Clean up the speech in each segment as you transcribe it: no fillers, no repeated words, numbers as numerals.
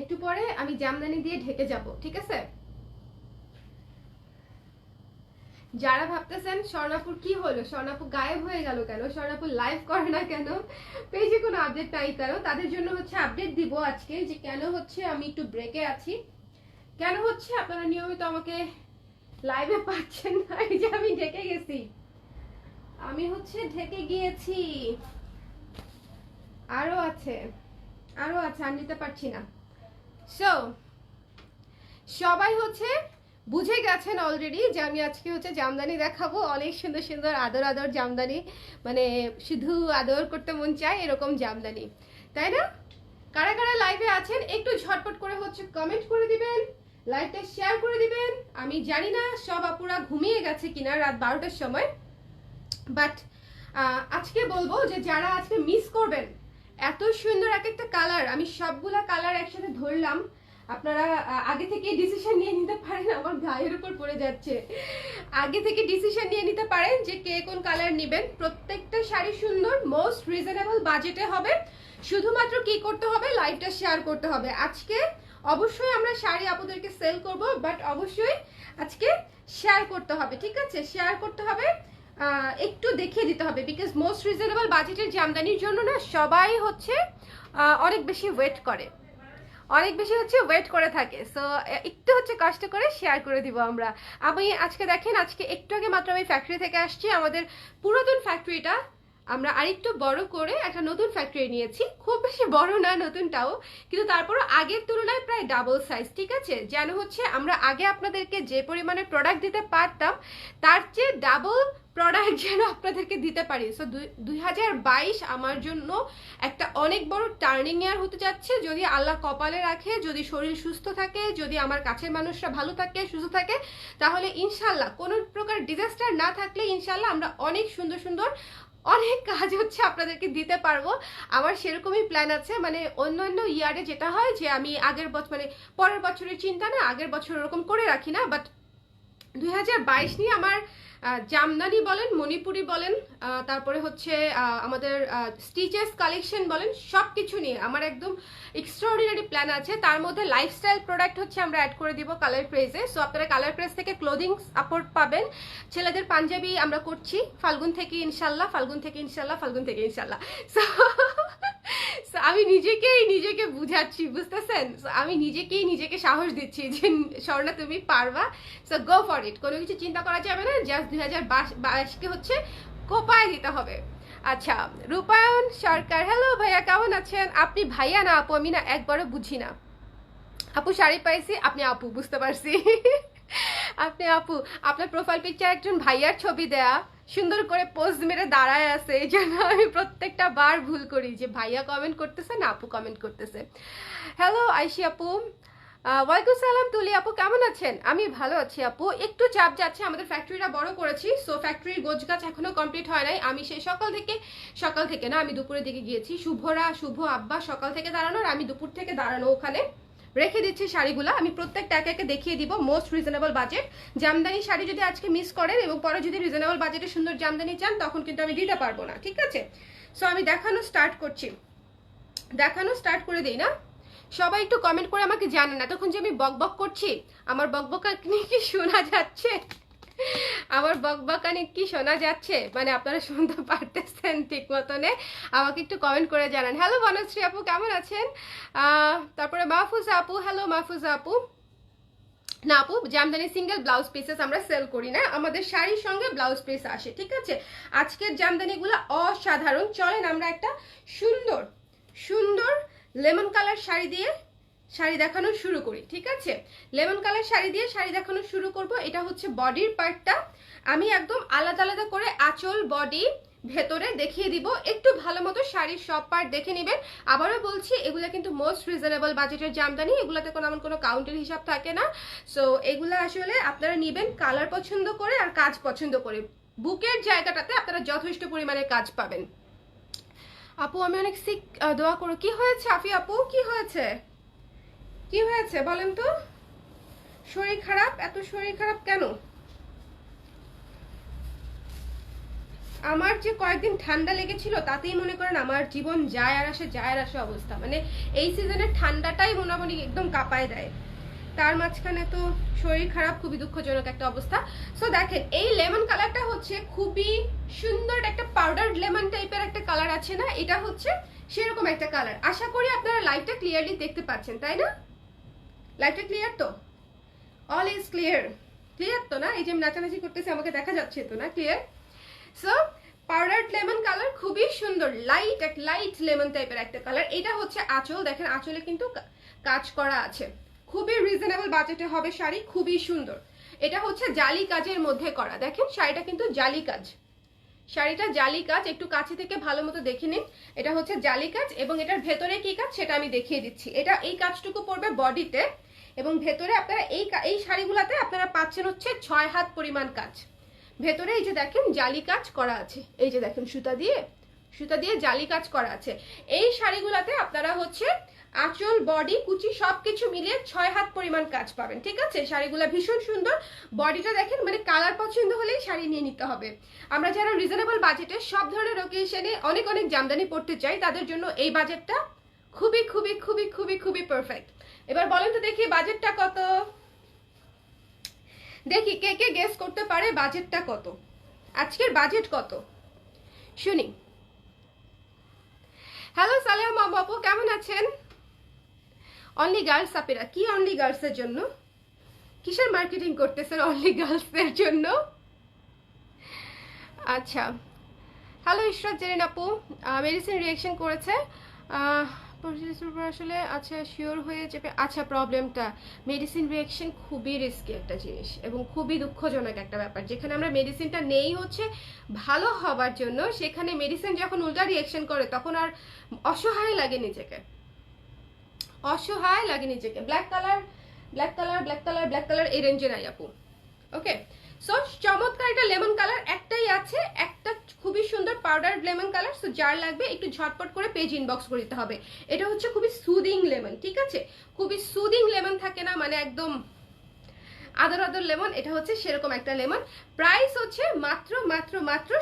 একটু পরে আমি জামদানি দিয়ে ঢেকে যাব, ঠিক আছে? যারা ভাবতেছেন স্বর্ণাপুর কি হলো, স্বর্ণাপুর গায়েব হয়ে গেল কেন, স্বর্ণাপুর লাইভ করে না কেন, পেজে কোনো আপডেট নাই কেন, তাদের জন্য হচ্ছে আপডেট দিব আজকে যে কেন হচ্ছে আমি একটু ব্রেকে আছি, কেন হচ্ছে আপনারা নিয়মিত আমাকে লাইভে পাচ্ছেন না। এই যে আমি ঢেকে গেছি, আমি হচ্ছে ঢেকে গিয়েছি, আরো আছে, আরো আছে, আর নিতে পারছি না। সো সবাই হচ্ছে বুঝে গেছেন অলরেডি যে আমি আজকে হচ্ছে জামদানি দেখাবো, অনেক সুন্দর সুন্দর আদর আদর জামদানি, মানে শুধু আদর করতে মন চায় এরকম জামদানি, তাই না? কারা কারা লাইভে আছেন একটু ঝটপট করে হচ্ছে কমেন্ট করে দিবেন, লাইভটা শেয়ার করে দিবেন। আমি জানি না সব আপুরা ঘুমিয়ে গেছে কিনা রাত 12টার সময়, বাট আজকে বলবো যে যারা আজকে মিস করবেন, এত সুন্দর এক একটা কালার, আমি সবগুলা কালার একসাথে ধরলাম, আপনারা আগে থেকে ডিসিশন নিয়ে নিতে পারেন, আমার গায়ের উপর পড়ে যাচ্ছে, আগে থেকে ডিসিশন নিয়ে নিতে পারেন যে কে কোন কালার নেবেন। প্রত্যেকটা শাড়ি সুন্দর, মোস্ট রিজনেবল বাজেটে হবে, শুধুমাত্র কি করতে হবে, লাইভটা শেয়ার করতে হবে। আজকে অবশ্যই আমরা শাড়ি আপুদেরকে সেল করব, বাট অবশ্যই আজকে শেয়ার করতে হবে, ঠিক আছে? শেয়ার করতে হবে, একটু দেখিয়ে দিতে হবে, বিকজ মোস্ট রিজনেবল বাজেটের জামদানির জন্য না সবাই হচ্ছে অনেক বেশি ওয়েট করে, অনেক বেশি হচ্ছে ওয়েট করে থাকে। সো একটু হচ্ছে কষ্ট করে শেয়ার করে দিব আমরা। আমি আজকে দেখেন, আজকে একটু আগে মাত্র আমি ফ্যাক্টরি থেকে আসছি, আমাদের পুরাতন ফ্যাক্টরিটা আমরা আরেকটু বড় করে একটা নতুন ফ্যাক্টরি নিয়েছি, খুব বেশি বড় না নতুনটাও, কিন্তু তারপরও আগের তুলনায় প্রায় ডাবল সাইজ, ঠিক আছে? যেন হচ্ছে আমরা আগে আপনাদেরকে যে পরিমাণে প্রোডাক্ট দিতে পারতাম তার চেয়ে ডাবল প্রোডাক্ট যেন আপনাদেরকে দিতে পারি। সো 2022 আমার জন্য একটা অনেক বড় টার্নিং ইয়ার হতে যাচ্ছে, যদি আল্লাহ কপালে রাখে, যদি শরীর সুস্থ থাকে, যদি আমার কাছের মানুষরা ভালো থাকে, সুস্থ থাকে, তাহলে ইনশাল্লাহ কোনো প্রকার ডিজাস্টার না থাকলে ইনশাল্লাহ আমরা অনেক সুন্দর সুন্দর অনেক কাজ হচ্ছে আপনাদেরকে দিতে পারবো। আমার সেরকমই প্ল্যান আছে, মানে অন্যান্য ইয়ারে যেটা হয় যে আমি আগের বছর মানে পরের বছরের চিন্তা না, আগের বছর ওরকম করে রাখি না, বাট 2022 নিয়ে আমার জামদানি বলেন, মণিপুরি বলেন, তারপরে হচ্ছে আমাদের স্টিচেস কালেকশন বলেন, সব কিছু নিয়ে আমার একদম এক্সট্রাঅর্ডিনারি প্ল্যান আছে। তার মধ্যে লাইফস্টাইল প্রোডাক্ট হচ্ছে আমরা অ্যাড করে দিব কালার প্রেসে। সো আপনারা কালার প্রেস থেকে ক্লোদিং সাপোর্ট পাবেন। ছেলেদের পাঞ্জাবি আমরা করছি ফাল্গুন থেকে ইনশাল্লাহ, ফাল্গুন থেকে ইনশাল্লাহ, ফাল্গুন থেকে ইনশাল্লাহ। সো আমি নিজেকে বুঝাচ্ছি, বুঝতেছেন? আমি নিজেকে সাহস দিচ্ছি যে স্বর্ণা তুমি পারবা, সো গো ফর ইট, কোনো কিছু চিন্তা করা যাবে না, জাস্ট 2022কে হচ্ছে কোপায় দিতে হবে। আচ্ছা, রূপায়ণ সরকার, হ্যালো ভাইয়া, কেমন আছেন আপনি? ভাইয়া না আপু, আমি না একবারও বুঝি না। আপু শাড়ি পাইছি, আপনি আপু, বুঝতে পারছি। আপনি আপু, আপনার প্রোফাইল পিকচার একজন ভাইয়ার ছবি দেয়া, সুন্দর করে পোজ মেরে দাঁড়ায় আছে, এই জন্য আমি প্রত্যেকটা বার ভুল করি যে ভাইয়া কমেন্ট করতেছে না আপু কমেন্ট করতেছে। হ্যালো আইশি আপু, ওয়ালাইকুম সালাম তুলি আপু, কেমন আছেন? আমি ভালো আছি আপু, একটু চাপ যাচ্ছে, আমাদের ফ্যাক্টরিটা বড় করেছি, সো ফ্যাক্টরির গোছগাছ এখনো কমপ্লিট হয় নাই। আমি সেই সকাল থেকে না, আমি দুপুরের দিকে গিয়েছি, শুভ আব্বা সকাল থেকে দাঁড়ানো, আর আমি দুপুর থেকে দাঁড়ানো, ওখানে রেখে দিচ্ছি শাড়িগুলো, আমি প্রত্যেকটা একে একে দেখিয়ে দিব। Most reasonable budget Jamdani sari যদি আজকে মিস করেন এবং পরে যদি রিজনেবল বাজেটে সুন্দর জামদানি চান, তখন কিন্তু আমি দিতে পারবো না, ঠিক আছে? সো আমি দেখানো স্টার্ট করে দিই না? সবাই একটু কমেন্ট করে আমাকে জানেন, এতক্ষণ যে আমি বকবক করছি, আমার বকবকানি কি শোনা যাচ্ছে? আমার বকবকানি কি শোনা যাচ্ছে? মানে আপনারা শুনতে পারতেছেন ঠিক মতনে? আমাকে একটু কমেন্ট করে জানান। হ্যালো বনশ্রী আপু, কেমন আছেন? তারপরে মাহফুজা আপু, হ্যালো মাহফুজা আপু। না আপু, জামদানি সিঙ্গেল ব্লাউজ পিসেস আমরা সেল করি না, আমাদের শাড়ির সঙ্গে ব্লাউজ পিস আসে, ঠিক আছে? আজকের জামদানিগুলো অসাধারণ। চলেন আমরা একটা সুন্দর সুন্দর লেমন কালার শাড়ি দেখানো শুরু করি, ঠিক আছে? লেমন কালার শাড়ি দিয়ে শাড়ি দেখানো শুরু করব। এটা হচ্ছে বডির পার্টটা, আমি একদম আলাদা আলাদা করে আঁচল, বডি, ভেতরে দেখিয়ে দিব, একটু ভালো মতো শাড়ির সব পার্ট দেখে নেবেন। আবারও বলছি, এগুলা কিন্তু মোস্ট রিজনেবল বাজেটের জামদানি, এগুলাতে কোনো কাউন্টের হিসাব থাকে না। সো এগুলা আসলে আপনারা নেবেন কালার পছন্দ করে আর কাজ পছন্দ করে, বুকের জায়গাটাতে আপনারা যথেষ্ট পরিমাণে কাজ পাবেন। আপু আমি অনেক সিক, দোয়া করো। কি হয়েছে আফি আপু, কি হয়েছে? কি হয়েছে বলেন তো? শরীর খারাপ? এত শরীর খারাপ কেন? আমার যে কয়েকদিন ঠান্ডা লেগেছিল তাতেই মনে করেন আমার জীবন যায় আর আসে অবস্থা, মানে এই সিজনের ঠান্ডাটাই মোটামুটি একদম কাঁপায় দেয়, তার মাঝখানে তো শরীর খারাপ, খুবই দুঃখজনক একটা অবস্থা। সো দেখেন এই লেমন কালারটা হচ্ছে খুবই সুন্দর একটা পাউডার লেমন টাইপের একটা কালার আছে না, এটা হচ্ছে সেরকম একটা কালার। আশা করি আপনারা লাইটটা ক্লিয়ারলি দেখতে পাচ্ছেন, তাই না? লাইটটা ক্লিয়ার তো? অল ইজ ক্লিয়ার, ক্লিয়ার তো না? এই যে আমি নাচানাচি করতেছি আমাকে দেখা যাচ্ছে তো না? Clear. So powder lemon colour খুবই সুন্দর, লাইট লেমন টাইপের একটা কালার। এটা হচ্ছে আঁচল, দেখেন আঁচলে কিন্তু কাজ করা আছে, খুবই রিজনেবল বাজেটে হবে শাড়ি, খুবই সুন্দর। এটা হচ্ছে জালি কাজের মধ্যে করা, দেখেন শাড়িটা কিন্তু জালি কাজ, শাড়িটা জালি কাজ, একটু কাছে থেকে ভালো মতো দেখে নিন। এটা হচ্ছে জালি কাজ এবং এটার ভেতরে কি কাজ সেটা আমি দেখিয়ে দিচ্ছি। এটা এই কাজটুকু পড়বে বডিতে এবং ভেতরে আপনারা এই শাড়িগুলাতে আপনারা পাচ্ছেন হচ্ছে 6 হাত পরিমাণ কাজ। ভেতরে এই যে দেখেন জালি কাজ করা আছে, এই যে দেখেন সুতা দিয়ে জালি কাজ করা আছে। এই শাড়িগুলাতে আপনারা হচ্ছে আঁচল, বডি, কুচি সবকিছু মিলিয়ে 6 হাত পরিমাণ কাজ পাবেন, ঠিক আছে? শাড়িগুলা ভীষণ সুন্দর, বডিটা দেখেন, মানে কালার পছন্দ হলেই শাড়ি নিয়ে নিতে হবে। আমরা যারা রিজনেবল বাজেটে সব ধরনের অকেশনে অনেক জামদানি পড়তে চাই তাদের জন্য এই বাজেটটা খুবই খুবই খুবই খুবই খুবই পারফেক্ট। এবার বলেন তো দেখি বাজেটটা কত, দেখি কে কে গেস করতে পারে বাজেটটা কত, আজকের বাজেট কত শুনি। হ্যালো সালেহা আপু, কেমন আছেন? অনলি গার্লস আপিরা, কি অনলি গার্লসের জন্য? কিসের মার্কেটিং করতেছেন অনলি গার্লসের জন্য? আচ্ছা, হ্যালো ইশরাত জেরিন আপু, মেডিসিন রিঅ্যাকশন করেছে আসলে, আচ্ছা শিওর হয়ে যাবে। আচ্ছা, প্রবলেমটা মেডিসিন রিঅ্যাকশন খুবই রিস্কি একটা জিনিস এবং খুবই দুঃখজনক একটা ব্যাপার, যেখানে আমরা মেডিসিনটা নেই হচ্ছে ভালো হবার জন্য, সেখানে মেডিসিন যখন উল্টা রিঅ্যাকশন করে তখন আর অসহায় লাগে নিজেকে, ব্ল্যাক কালার এই রেঞ্জে নাই আপু। ওকে, সো চমৎকার একটা লেমন কালার একটাই আছে, একটা খুবই সুন্দর পাউডার লেমন কালার। সো যার লাগবে একটু ঝটপট করে পেজ ইনবক্স করে দিতে হবে। এটা হচ্ছে খুবই সুদিং লেমন, ঠিক আছে? খুবই সুদিং লেমন থাকে না, মানে একদম আদর লেমন, এটা হচ্ছে সেরকম একটা লেমন। প্রাইস হচ্ছে মাত্র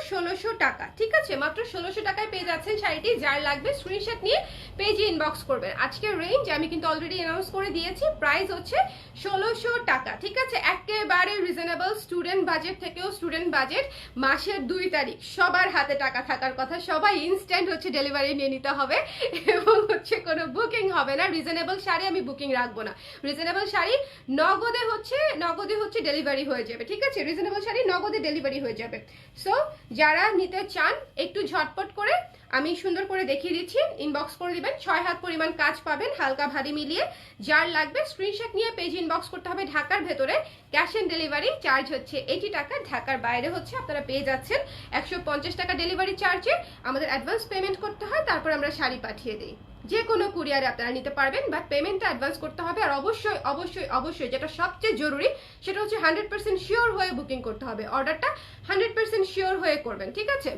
1600 টাকা, ঠিক আছে? মাত্র 1600 টাকায় পেয়ে যাচ্ছেন শাড়িটি। যার লাগবে স্ক্রিনশট নিয়ে পেজে ইনবক্স করবেন। আজকের রেঞ্জ আমি কিন্তু অলরেডি অ্যানাউন্স করে দিয়েছি, প্রাইস হচ্ছে 1600 টাকা, ঠিক আছে? একেবারে রিজনেবল, স্টুডেন্ট বাজেট থেকেও স্টুডেন্ট বাজেট। মাসের 2 তারিখ সবার হাতে টাকা থাকার কথা, সবাই ইনস্ট্যান্ট হচ্ছে ডেলিভারি নিয়ে নিতে হবে এবং হচ্ছে কোনো বুকিং হবে না। রিজনেবল শাড়ি আমি বুকিং রাখবো না, রিজনেবল শাড়ি নগদে হচ্ছে ডেলিভারি হয়ে যাবে, ঠিক আছে? রিজনেবল শাড়ি নগদে ডেলিভারি হয়ে যাবে। সো যারা নিতে চান একটু ঝটপট করে আমি সুন্দর করে দেখিয়ে দিচ্ছি, ইনবক্স করে দিবেন। 6 হাত পরিমাণ কাজ পাবেন হালকা ভারী মিলিয়ে। যার লাগবে স্ক্রিনশট নিয়ে পেজ ইনবক্স করতে হবে। ঢাকার ভেতরে ক্যাশ অন ডেলিভারি চার্জ হচ্ছে 80 টাকা, ঢাকার বাইরে হচ্ছে আপনারা পেয়ে যাচ্ছেন 150 টাকা ডেলিভারি চার্জে। আমাদের অ্যাডভান্স পেমেন্ট করতে হয়, তারপর আমরা শাড়ি পাঠিয়ে দিই। যে কোনো কুরিয়ারে আপনারা নিতে পারবেন, বাট পেমেন্টটা অ্যাডভান্স করতে হবে। আর অবশ্যই যেটা সবচেয়ে জরুরি সেটা হচ্ছে 100% শিওর হয়ে বুকিং করতে হবে। অর্ডারটা 100% শিওর হয়ে করবেন, ঠিক আছে?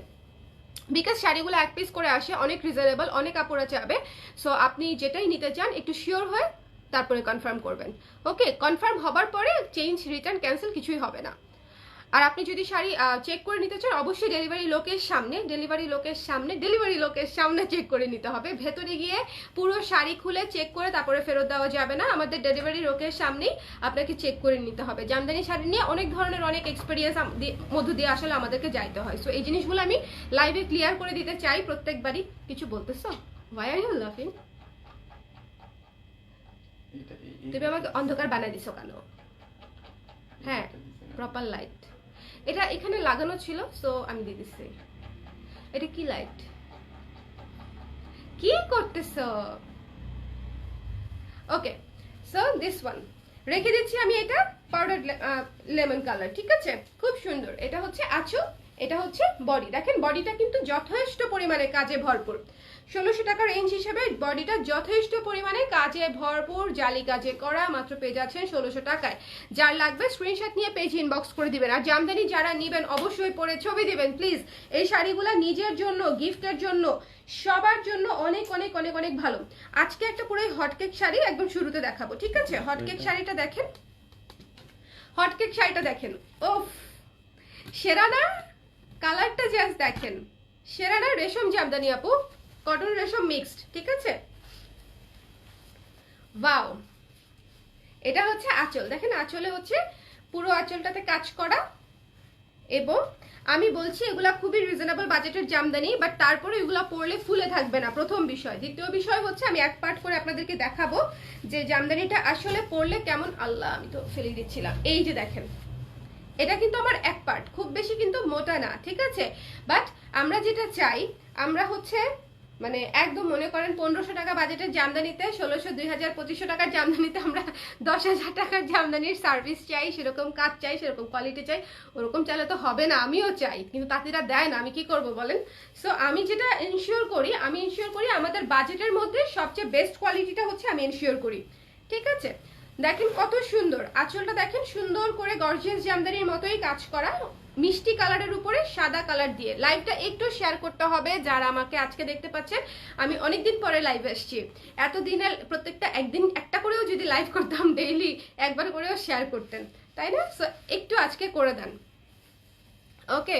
বিকজ শাড়িগুলো 1 পিস করে আসে, অনেক রিজনেবল, অনেক কাপড় যাবে। সো আপনি যেটাই নিতে চান একটু শিওর হয়ে তারপরে কনফার্ম করবেন। ওকে, কনফার্ম হবার পরে চেঞ্জ, রিটার্ন, ক্যান্সেল কিছুই হবে না। আর আপনি যদি শাড়ি চেক করে নিতে চান অবশ্যই ডেলিভারি লোকের সামনে চেক করে নিতে হবে। ভেতরে গিয়ে পুরো শাড়ি খুলে চেক করে তারপরে ফেরত দেওয়া যাবে না, আমাদের ডেলিভারি লোকের সামনেই আপনাকে চেক করে নিতে হবে। জামদানি শাড়ি নিয়ে অনেক ধরনের অনেক এক্সপিরিয়েন্স মধ্য দিয়ে আসলে আমাদেরকে যাইতে হয়। সো এই জিনিসগুলো আমি লাইভে ক্লিয়ার করে দিতে চাই প্রত্যেকবারই। কিছু বলতেছো? হোয়াই আর ইউ লাফিং? তুমি আমাকে অন্ধকার বানাই দিছো কেন? হ্যাঁ, প্রপার লাইট এটা এখানে লাগানো ছিল, সো আমি দিয়ে দিচ্ছি। এটা কি লাইট? কি করতেছো? ওকে, সো দিস ওয়ান রেখে দিচ্ছি আমি। এটা পাউডার লেমন কালার, ঠিক আছে? খুব সুন্দর। এটা হচ্ছে আঁচল, এটা হচ্ছে বডি। দেখেন বডিটা কিন্তু যথেষ্ট পরিমাণে কাজে ভরপুর। 1600 টাকা রেঞ্জ হিসেবে বডিটা যথেষ্ট পরিমাণে কাজে ভরপুর, জালি কাজে করা। মাত্র পেয়ে যাচ্ছেন 1600 টাকায়। যার লাগবে স্ক্রিনশট নিয়ে পেজ ইনবক্স করে দিবেন। আর জামদানি যারা নিবেন অবশ্যই পরে ছবি দিবেন প্লিজ। এই শাড়িগুলো নিজের জন্য, গিফটের জন্য, সবার জন্য অনেক অনেক অনেক অনেক ভালো। আজকে একটা পুরো হটকেক শাড়ি একদম শুরুতে দেখাবো, ঠিক আছে? হটকেক শাড়িটা দেখেন, হটকেক শাড়িটা দেখেন, ওফ সেরা না? কালারটা জাস্ট দেখেন, সেরা না? রেশম জামদানি আপু, কটন রেশম মিক্সড, ঠিক আছে? ওয়াও, এটা হচ্ছে আঁচল, দেখেন আঁচলে হচ্ছে পুরো আঁচলটাতে কাজ করা। এবং আমি বলছি এগুলা খুবই রিজনেবল বাজেটের জামদানি, বাট তারপরে এগুলা পরলে ফুলে থাকবে না, প্রথম বিষয়। দ্বিতীয় বিষয় হচ্ছে আমি এক পার্ট করে আপনাদেরকে দেখাবো যে জামদানিটা আসলে পরলে কেমন। আল্লাহ, আমি তো ফেলে দিচ্ছিলাম। এই যে দেখেন, এটা কিন্তু আমার এক পার্ট, খুব বেশি কিন্তু মোটা না, ঠিক আছে? বাট আমরা যেটা চাই, আমরা হচ্ছে মানে একদম মনে করেন 1500 টাকা বাজেটের জামদানিতে, 1600, 2000, 2500 টাকার জামদানিতে আমরা 10,000 টাকার জামদানির সার্ভিস চাই, সেরকম কাজ চাই, সেরকম কোয়ালিটি চাই। ওরকম চাইলে তো হবে না, আমিও চাই, কিন্তু তাঁতিরা দেয় না, আমি কি করব বলেন? সো আমি যেটা ইনশিওর করি, আমাদের বাজেটের মধ্যে সবচেয়ে বেস্ট কোয়ালিটিটা হচ্ছে আমি ইনশিওর করি, ঠিক আছে? দেখেন কত সুন্দর আঁচলটা, দেখেন সুন্দর করে গর্জিয়াস জামদানির মতোই কাজ করা, মিষ্টি কালারের উপরে সাদা কালার দিয়ে। লাইভটা একটু শেয়ার করতে হবে যারা আমাকে আজকে দেখতে পাচ্ছেন। আমি অনেকদিন পরে লাইভে এসেছি, এতদিনের প্রত্যেকটা একদিন একটা করেও যদি লাইভ করতাম, ডেইলি একবার করেও শেয়ার করতেন, তাই না? সো একটু আজকে করে দেন, ওকে?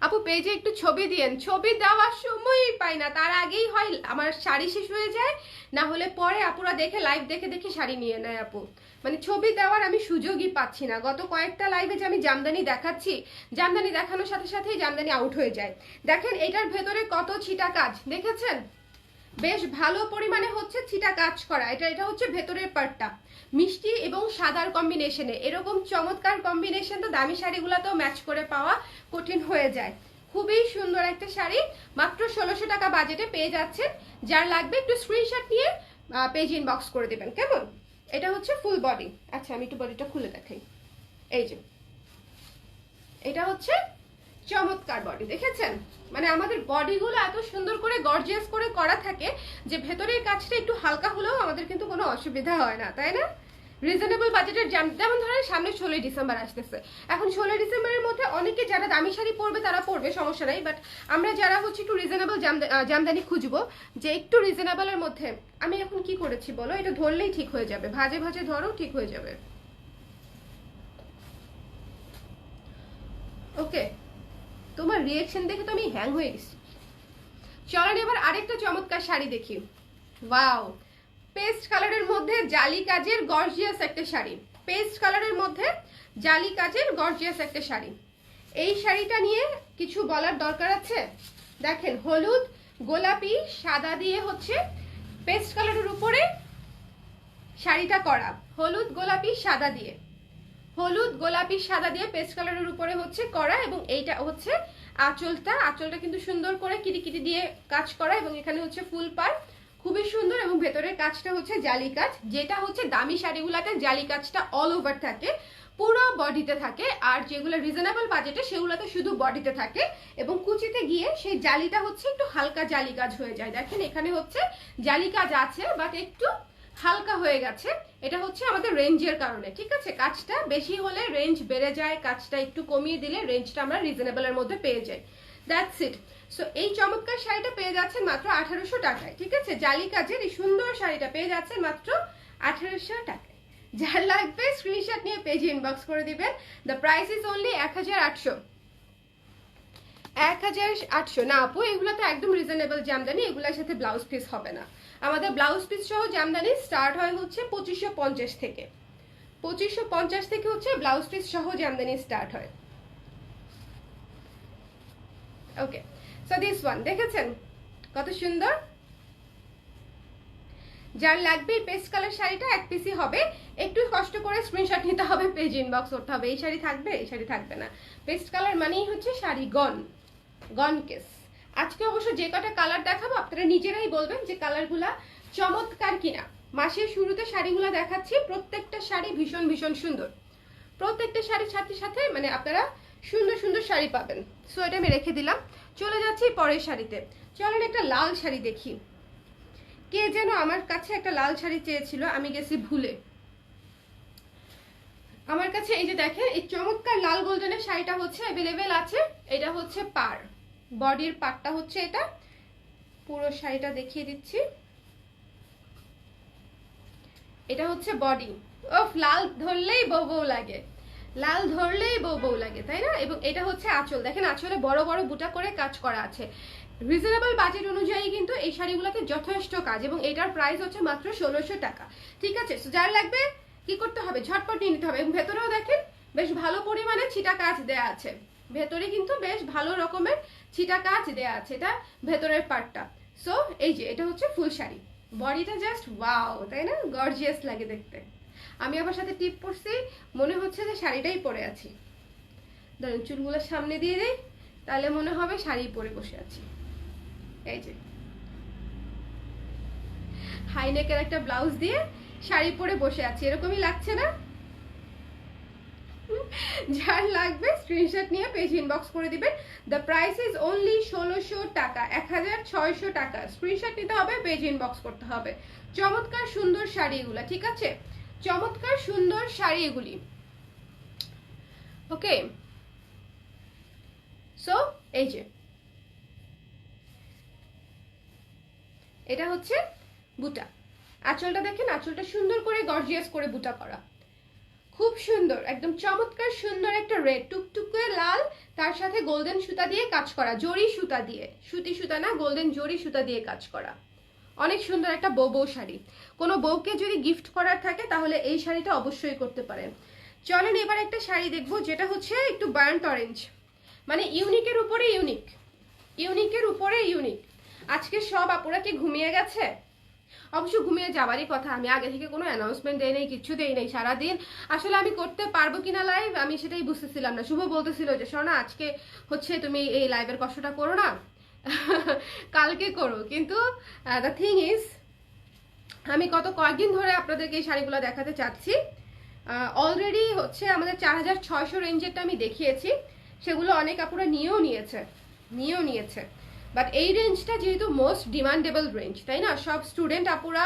আপু পেজে একটু ছবি দিয়েন, ছবি দেওয়ার সময়ই পাই না, তার আগেই হয় আমার শাড়ি শেষ হয়ে যায়, না হলে পরে আপুরা দেখে লাইভ দেখে দেখে শাড়ি নিয়ে নেয় আপু। মানে ছবি দেওয়ার আমি সুযোগই পাচ্ছি না। গত কয়েকটা লাইভে যে আমি জামদানি দেখাচ্ছি, জামদানি দেখানোর সাথে সাথেই জামদানি আউট হয়ে যায়। দেখেন এটার ভেতরে কত ছিটা কাজ, দেখেছেন? বেশ ভালো পরিমাণে হচ্ছে ছিটা কাজ করা। এটা হচ্ছে ভেতরের পার্টটা, মিষ্টি এবং সাদার কম্বিনেশনে। এরকম চমৎকার কম্বিনেশন তো দামি শাড়িগুলোতেও ম্যাচ করে পাওয়া কঠিন হয়ে যায়। খুবই সুন্দর একটা শাড়ি, মাত্র 1600 টাকা বাজেটে পেয়ে যাচ্ছেন। যার লাগবে একটু স্ক্রিনশট নিয়ে পেজ ইনবক্স করে দেবেন, কেমন? এটা হচ্ছে ফুল বডি। আচ্ছা আমি একটু বডিটা খুলে দেখাই। এই যে এটা হচ্ছে চমৎকার বডি, দেখেছেন? মানে আমাদের বডিগুলো এত সুন্দর করে গর্জিয়াস করে করা থাকে যে ভেতরের কাজটা একটু হালকা হলেও আমাদের কিন্তু কোনো অসুবিধা হয় না, তাই না? রিজনেবল বাজেটের যেমন ধরেন সামনে 16ই ডিসেম্বর আসতেছে, এখন 16ই ডিসেম্বরের মধ্যে অনেকে যারা দামি শাড়ি পরবে তারা পরবে, সমস্যা নাই। বাট আমরা যারা হচ্ছে একটু রিজনেবল জামদানি খুঁজবো, যে একটু রিজনেবলের মধ্যে। আমি এখন কি করেছি বলো? এটা ধরলেই ঠিক হয়ে যাবে, ভাজে ভাজে ধরো, ঠিক হয়ে যাবে, ওকে? তোমার রিয়েকশন দেখে তো আমি হ্যাং হয়ে গেছি। চলেন এবার আরেকটা চমৎকার শাড়ি দেখি। ওয়াও, পেস্ট কালারের মধ্যে জালি কাজের গর্জিয়াস একটা শাড়ি, পেস্ট কালারের মধ্যে জালি কাজের গর্জিয়াস একটা শাড়ি। এই শাড়িটা নিয়ে কিছু বলার দরকার আছে? দেখেন হলুদ গোলাপি সাদা দিয়ে হচ্ছে পেস্ট কালারের উপরে শাড়িটা করা, হলুদ গোলাপি সাদা দিয়ে, হলুদ গোলাপি সাদা দিয়ে পেস্ট কালারের উপরে হচ্ছে করা। এবং এইটা হচ্ছে আঁচলটা কিন্তু সুন্দর করে কিরিকিরি দিয়ে কাজ করা, এবং এখানে হচ্ছে ফুল পার, খুবই সুন্দর। এবং ভেতরের কাজটা হচ্ছে জালি কাজ, যেটা হচ্ছে দামি শাড়িগুলোতে জালি কাজটা অল ওভার থাকে, পুরো বডিতে থাকে। আর যেগুলো রিজনেবল বাজেটে সেগুলোতে শুধু বডিতে থাকে, এবং কুচিতে গিয়ে সেই জালিটা হচ্ছে একটু হালকা জালি কাজ হয়ে যায়। দেখেন এখানে হচ্ছে জালি কাজ আছে, বাট একটু হালকা হয়ে গেছে। এটা হচ্ছে আমাদের রেঞ্জের কারণে, ঠিক আছে? কাজটা বেশি হলে রেঞ্জ বেড়ে যায়, কাজটা একটু কমিয়ে দিলে রেঞ্জটা আমরা রিজনেবলের মধ্যে পেয়ে যাই। That's it. সো এই চমৎকার শাড়িটা পেয়ে যাচ্ছেন মাত্র 1800 টাকায়, ঠিক আছে? জালি কাজের এই সুন্দর শাড়িটা পেয়ে যাচ্ছেন মাত্র 1800 টাকায়। যার লাগবে স্ক্রিনশট নিয়ে পেজে ইনবক্স করে দিবেন। The price is only 1800। 1800 না আপু, এগুলো তো একদম রিজনেবল জামদানি, এগুলোর সাথে ব্লাউজ পিস হবে না। আমাদের ব্লাউজ পিস সহ জামদানি স্টার্ট হয় হচ্ছে 2550 থেকে, 2550 থেকে হচ্ছে ব্লাউজ পিস সহ জামদানি স্টার্ট হয়, ওকে? সো দিস ওয়ান দেখেছেন কত সুন্দর? যার লাগবে পেস্ট কালার শাড়িটা এক পিসই হবে, একটু কষ্ট করে স্ক্রিনশট নিতে হবে, পেজ ইনবক্স করতে হবে। এই শাড়ি থাকবে, এই শাড়ি থাকবে না। পেস্ট কালার মানেই হচ্ছে শাড়ি গন কেস। আজকে অবশ্য যে কটা কালার দেখাবো আপনারা নিজেরাই বলবেন যে কালারগুলা চমৎকার কিনা। মাসের শুরুতে শাড়িগুলো দেখাচ্ছি, প্রত্যেকটা শাড়ি ভীষণ ভীষণ সুন্দর, প্রত্যেকটা শাড়ির সাথে সাথে মানে আপনারা সুন্দর সুন্দর শাড়ি পাবেন। সো এটা আমি রেখে দিলাম, চলে যাচ্ছি পরের শাড়িতে। চলেন একটা লাল শাড়ি দেখি। কে যেন আমার কাছে একটা লাল শাড়ি চেয়েছিল, আমি গেছি ভুলে। আমার কাছে এই যে দেখেন এই চমৎকার লাল গোল্ডেনের শাড়িটা হচ্ছে অ্যাভেলেবেল আছে। এটা হচ্ছে পার, বডির পার্টটা হচ্ছে এটা। পুরো শাড়িটা দেখিয়ে দিচ্ছি, এটা হচ্ছে বডি। ওফ, লাল ধরলেই বউ বউ লাগে। লাল ধরলেই বউ বউ লাগে, তাই না? এবং এটা হচ্ছে আঁচল, দেখেন আঁচলে বড় বড় বুটা করে কাজ করা আছে। রিজনেবল বাজেট অনুযায়ী কিন্তু এই শাড়িগুলোতে যথেষ্ট কাজ, এবং এটার প্রাইস হচ্ছে মাত্র 1600 টাকা। ঠিক আছে, যার লাগবে কি করতে হবে, ঝটপট নিয়ে নিতে হবে। এবং ভেতরেও দেখেন বেশ ভালো পরিমাণে ছিটা কাজ দেয়া আছে, ভেতরে কিন্তু বেশ ভালো রকমের ছিটা কাজ দেয়া আছে, এটা ভেতরের পার্টটা। সো এই যে এটা হচ্ছে ফুল শাড়ি, বডিটা জাস্ট ওয়াও, তাই না? গর্জিয়াস লাগে দেখতে। আমি আবার সাথে টিপ পরছি, মনে হচ্ছে যে শাড়িটাই পরে আছি। ধরেন চুলগুলো সামনে দিয়ে দেই, তাহলে মনে হবে শাড়ি পরে বসে আছি। এই যে হাইনেকের একটা ব্লাউজ দিয়ে শাড়ি পরে বসে আছি, এরকমই লাগছে না? যার লাগবে স্ক্রিনশট নিয়ে পেজ ইনবক্স করে দিবেন। দ্য প্রাইস ইজ অনলি 1600 টাকা, 1600 টাকা। স্ক্রিনশট নিতে হবে, পেজ ইনবক্স করতে হবে। চমৎকার সুন্দর শাড়ি এগুলা, ঠিক আছে? চমৎকার সুন্দর শাড়ি এগুলি। ওকে, সো এই যে এটা হচ্ছে বুটা, আঁচলটা দেখেন, আঁচলটা সুন্দর করে গর্জিয়াস করে বুটা করা, খুব সুন্দর, একদম চমৎকার সুন্দর একটা রেড টুকটুকে লাল, তার সাথে গোল্ডেন সুতা দিয়ে কাজ করা, জরি সুতা দিয়ে, সুতি সুতা না, গোল্ডেন জরি সুতা দিয়ে কাজ করা। অনেক সুন্দর একটা বউ বউ শাড়ি, কোনো বউকে যদি গিফট করার থাকে তাহলে এই শাড়িটা অবশ্যই করতে পারেন। চলেন এবার একটা শাড়ি দেখবো, যেটা হচ্ছে একটু বার্ন্ট অরেঞ্জ, মানে ইউনিকের উপরে ইউনিক, ইউনিকের উপরে ইউনিক। আজকে সব আপুরা কি ঘুমিয়ে গেছে? অবশ্য ঘুমিয়ে যাবারই কথা, আমি আগে থেকে কোনো অ্যানাউন্সমেন্ট দেই নাই, কিছু দেই নাই সারাদিন। আসলে আমি করতে পারবো কিনা লাইভ আমি সেটাই বুঝতেছিলাম না। শুভ বলতেছিল যে শোনা আজকে হচ্ছে তুমি এই লাইভের কষ্টটা করো না, কালকে করো। কিন্তু দ্য থিং ইজ, আমি কয়েকদিন ধরে আপনাদেরকে এই শাড়িগুলো দেখাতে চাচ্ছি। অলরেডি হচ্ছে আমাদের 4600 রেঞ্জেরটা আমি দেখিয়েছি, সেগুলো অনেক আপুরা নিয়েও নিয়েছে। বাট এই রেঞ্জটা যেহেতু মোস্ট ডিমান্ডেবল রেঞ্জ, তাই না? সব স্টুডেন্ট আপুরা